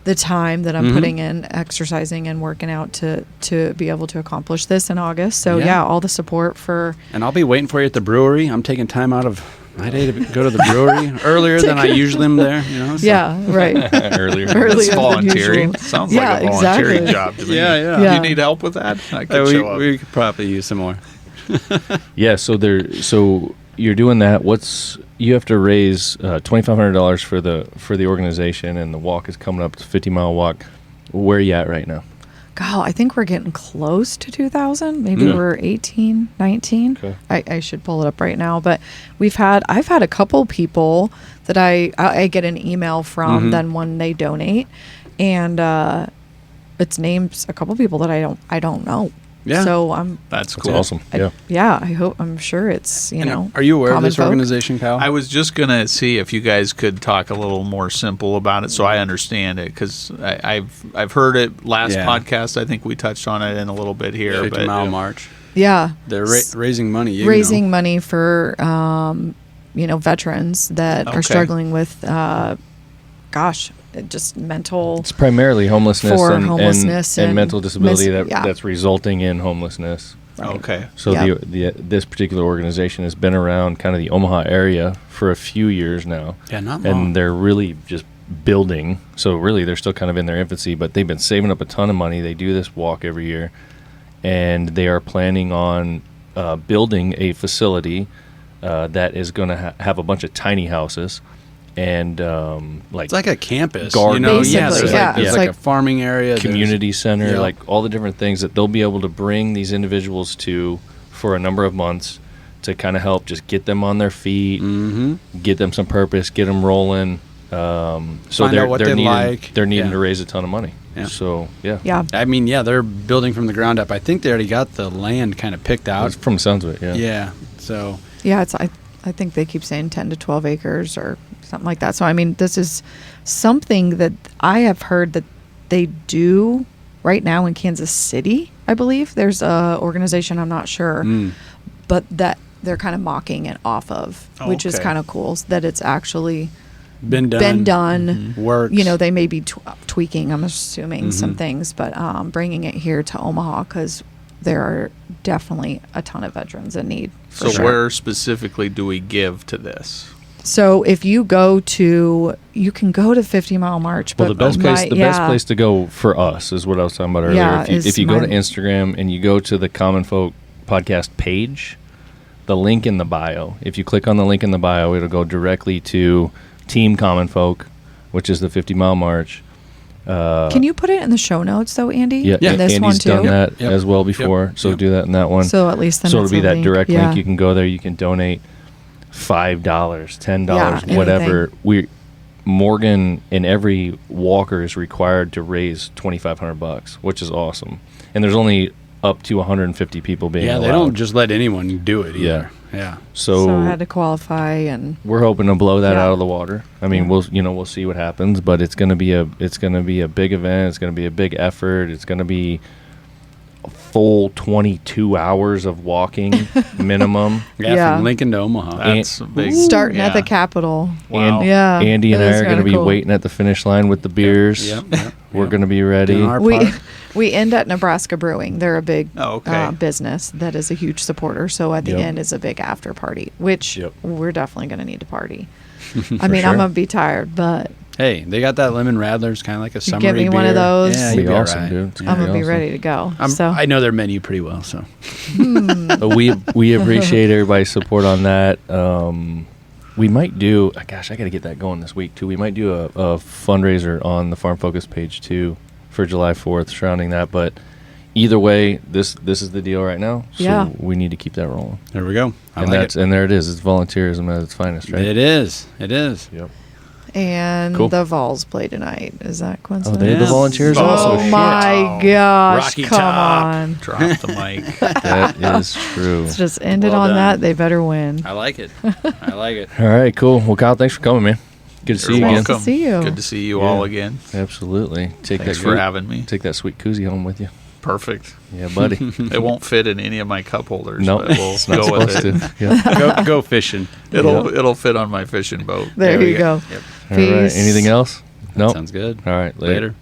D: the time that I'm putting in exercising and working out to be able to accomplish this in August. So all the support for.
C: And I'll be waiting for you at the brewery. I'm taking time out of my day to go to the brewery earlier than I usually am there. So.
D: Yeah, right.
B: Earlier.
E: It's
D: than
E: volunteering.
D: usual.
E: Sounds like a volunteering
D: exactly.
E: job to me.
C: Yeah.
E: Do you need help with that? I could show up.
C: We could probably use some more.
B: So you're doing that. You have to raise $2,500 for the organization, and the walk is coming up. It's a 50-mile walk. Where are you at right now?
D: God, I think we're getting close to 2,000. Maybe we're 18, 19.
B: Okay.
D: I should pull it up right now. But I've had a couple people that I get an email from then when they donate, and it's names a couple people that I don't know.
C: Yeah.
D: So
E: That's cool.
B: Awesome.
D: I'm sure it's,
C: Are you aware of this organization, Kyle?
E: I was just going to see if you guys could talk a little more simple about it so I understand it, because I've heard it last podcast. I think we touched on it in a little bit here.
C: 50-mile march.
D: Yeah.
C: They're raising money.
D: Raising money for, veterans that are struggling with, just mental.
B: It's primarily homelessness, and mental disability that's resulting in homelessness.
E: Right. Okay.
B: So this particular organization has been around kind of the Omaha area for a few years now.
C: Yeah, not long.
B: And they're really just building. So really, they're still kind of in their infancy, but they've been saving up a ton of money. They do this walk every year, and they are planning on building a facility that is going to have a bunch of tiny houses. And
C: it's like a campus,
B: gardens,
C: there's like a farming area,
B: community center, like all the different things that they'll be able to bring these individuals to for a number of months to kind of help just get them on their feet, get them some purpose, get them rolling. So they're needing to raise a ton of money. Yeah. So
C: I mean, they're building from the ground up. I think they already got the land kind of picked out.
B: From the sounds of it,
C: yeah. So
D: it's I think they keep saying 10 to 12 acres or something like that. So, I mean, this is something that I have heard that they do right now in Kansas City, I believe. There's a organization, I'm not sure, but that they're kind of mocking it off of, which is kind of cool, that it's actually been done.
C: Works.
D: They may be tweaking, I'm assuming, some things, but bringing it here to Omaha because there are definitely a ton of veterans in need.
E: So where specifically do we give to this?
D: So if you you can go to 50-mile march.
B: Well, the best place to go for us is what I was talking about earlier.
D: Yeah,
B: if you go to Instagram and you go to the Common Folk Podcast page, the link in the bio, if you click on the link in the bio, it'll go directly to Team Common Folk, which is the 50-mile march.
D: Can you put it in the show notes, though, Andy?
B: Yeah,
D: in this
B: Andy's
D: one too?
B: done that as well before, so do that in that one.
D: So at least then
B: it'll be that direct
D: link.
B: link. You can go there. You can donate $5, $10, whatever. Morgan and every walker is required to raise $2,500, which is awesome. And there's only up to 150 people being allowed.
C: They don't just let anyone do it either. Yeah.
B: So
D: I had to qualify, and
B: we're hoping to blow that out of the water. I mean, we'll see what happens, but it's going to be a big event. It's going to be a big effort. It's going to be full 22 hours of walking minimum.
C: Yeah, from Lincoln to Omaha.
E: That's a big.
D: Starting at
E: yeah.
D: the Capitol.
E: Wow.
D: Yeah.
B: Andy and
D: it
B: I
D: is
B: are going to
D: kinda
B: be
D: cool.
B: waiting at the finish line with the beers.
C: Yep.
B: We're going to be ready.
C: Doing our
D: We
C: part.
D: we end at Nebraska Brewing. They're a big
E: Oh, okay.
D: business that is a huge supporter. So at the
B: Yep.
D: end is a big after party, which
B: Yep.
D: we're definitely going to need to party. I mean,
B: sure.
D: I'm gonna be tired, but
C: Hey, they got that lemon radler. It's kind of like a
D: You
C: summery
D: get me
C: beer.
D: one of those.
C: Yeah,
B: It'd
C: you'd
B: be
C: be
B: awesome,
C: all right.
B: dude. It's
D: I'm
B: gonna
D: gonna be
B: awesome.
D: ready to go. So
C: I know their menu pretty well, so
B: But we appreciate everybody's support on that. We might do. Gosh, I got to get that going this week too. We might do a fundraiser on the Farm Focus page too for July 4th surrounding that. But either way, this is the deal right now. So
D: Yeah.
B: we need to keep that rolling.
C: there we go. I
B: And
C: like
B: that's and there it is. It's volunteerism at its finest, right?
C: It is. It is.
B: Yep.
D: and
B: Cool.
D: the Vols play tonight. Is that coincidence?
B: they have the Volunteers
D: Oh
B: also. Shit.
D: my gosh!
C: Rocky
D: come
C: Top.
D: on.
E: Drop the mic.
B: That is true.
D: Let's just end it
C: Well
D: on
C: done.
D: that. They better win.
C: I like it. I like it.
B: All right, cool. Well, Kyle, thanks for coming, man. Good to see you
E: You're
B: again.
D: Nice to
E: welcome.
D: see you.
E: Good to see you
B: Yeah.
E: all again.
B: Absolutely. Take
E: Thanks
B: that
E: for
B: good-
E: having me.
B: Take that sweet koozie home with you.
E: Perfect.
B: Yeah, buddy.
E: It won't fit in any of my cup holders,
B: No,
E: but we'll
B: it's not
E: go with
B: supposed
E: it.
B: to. Yeah.
C: Go fishing.
E: It'll fit on my fishing boat.
D: There you go.
C: Yep.
B: All right.
D: Peace.
B: Anything else? No.
C: Sounds good.
B: All right. Later.
C: Later.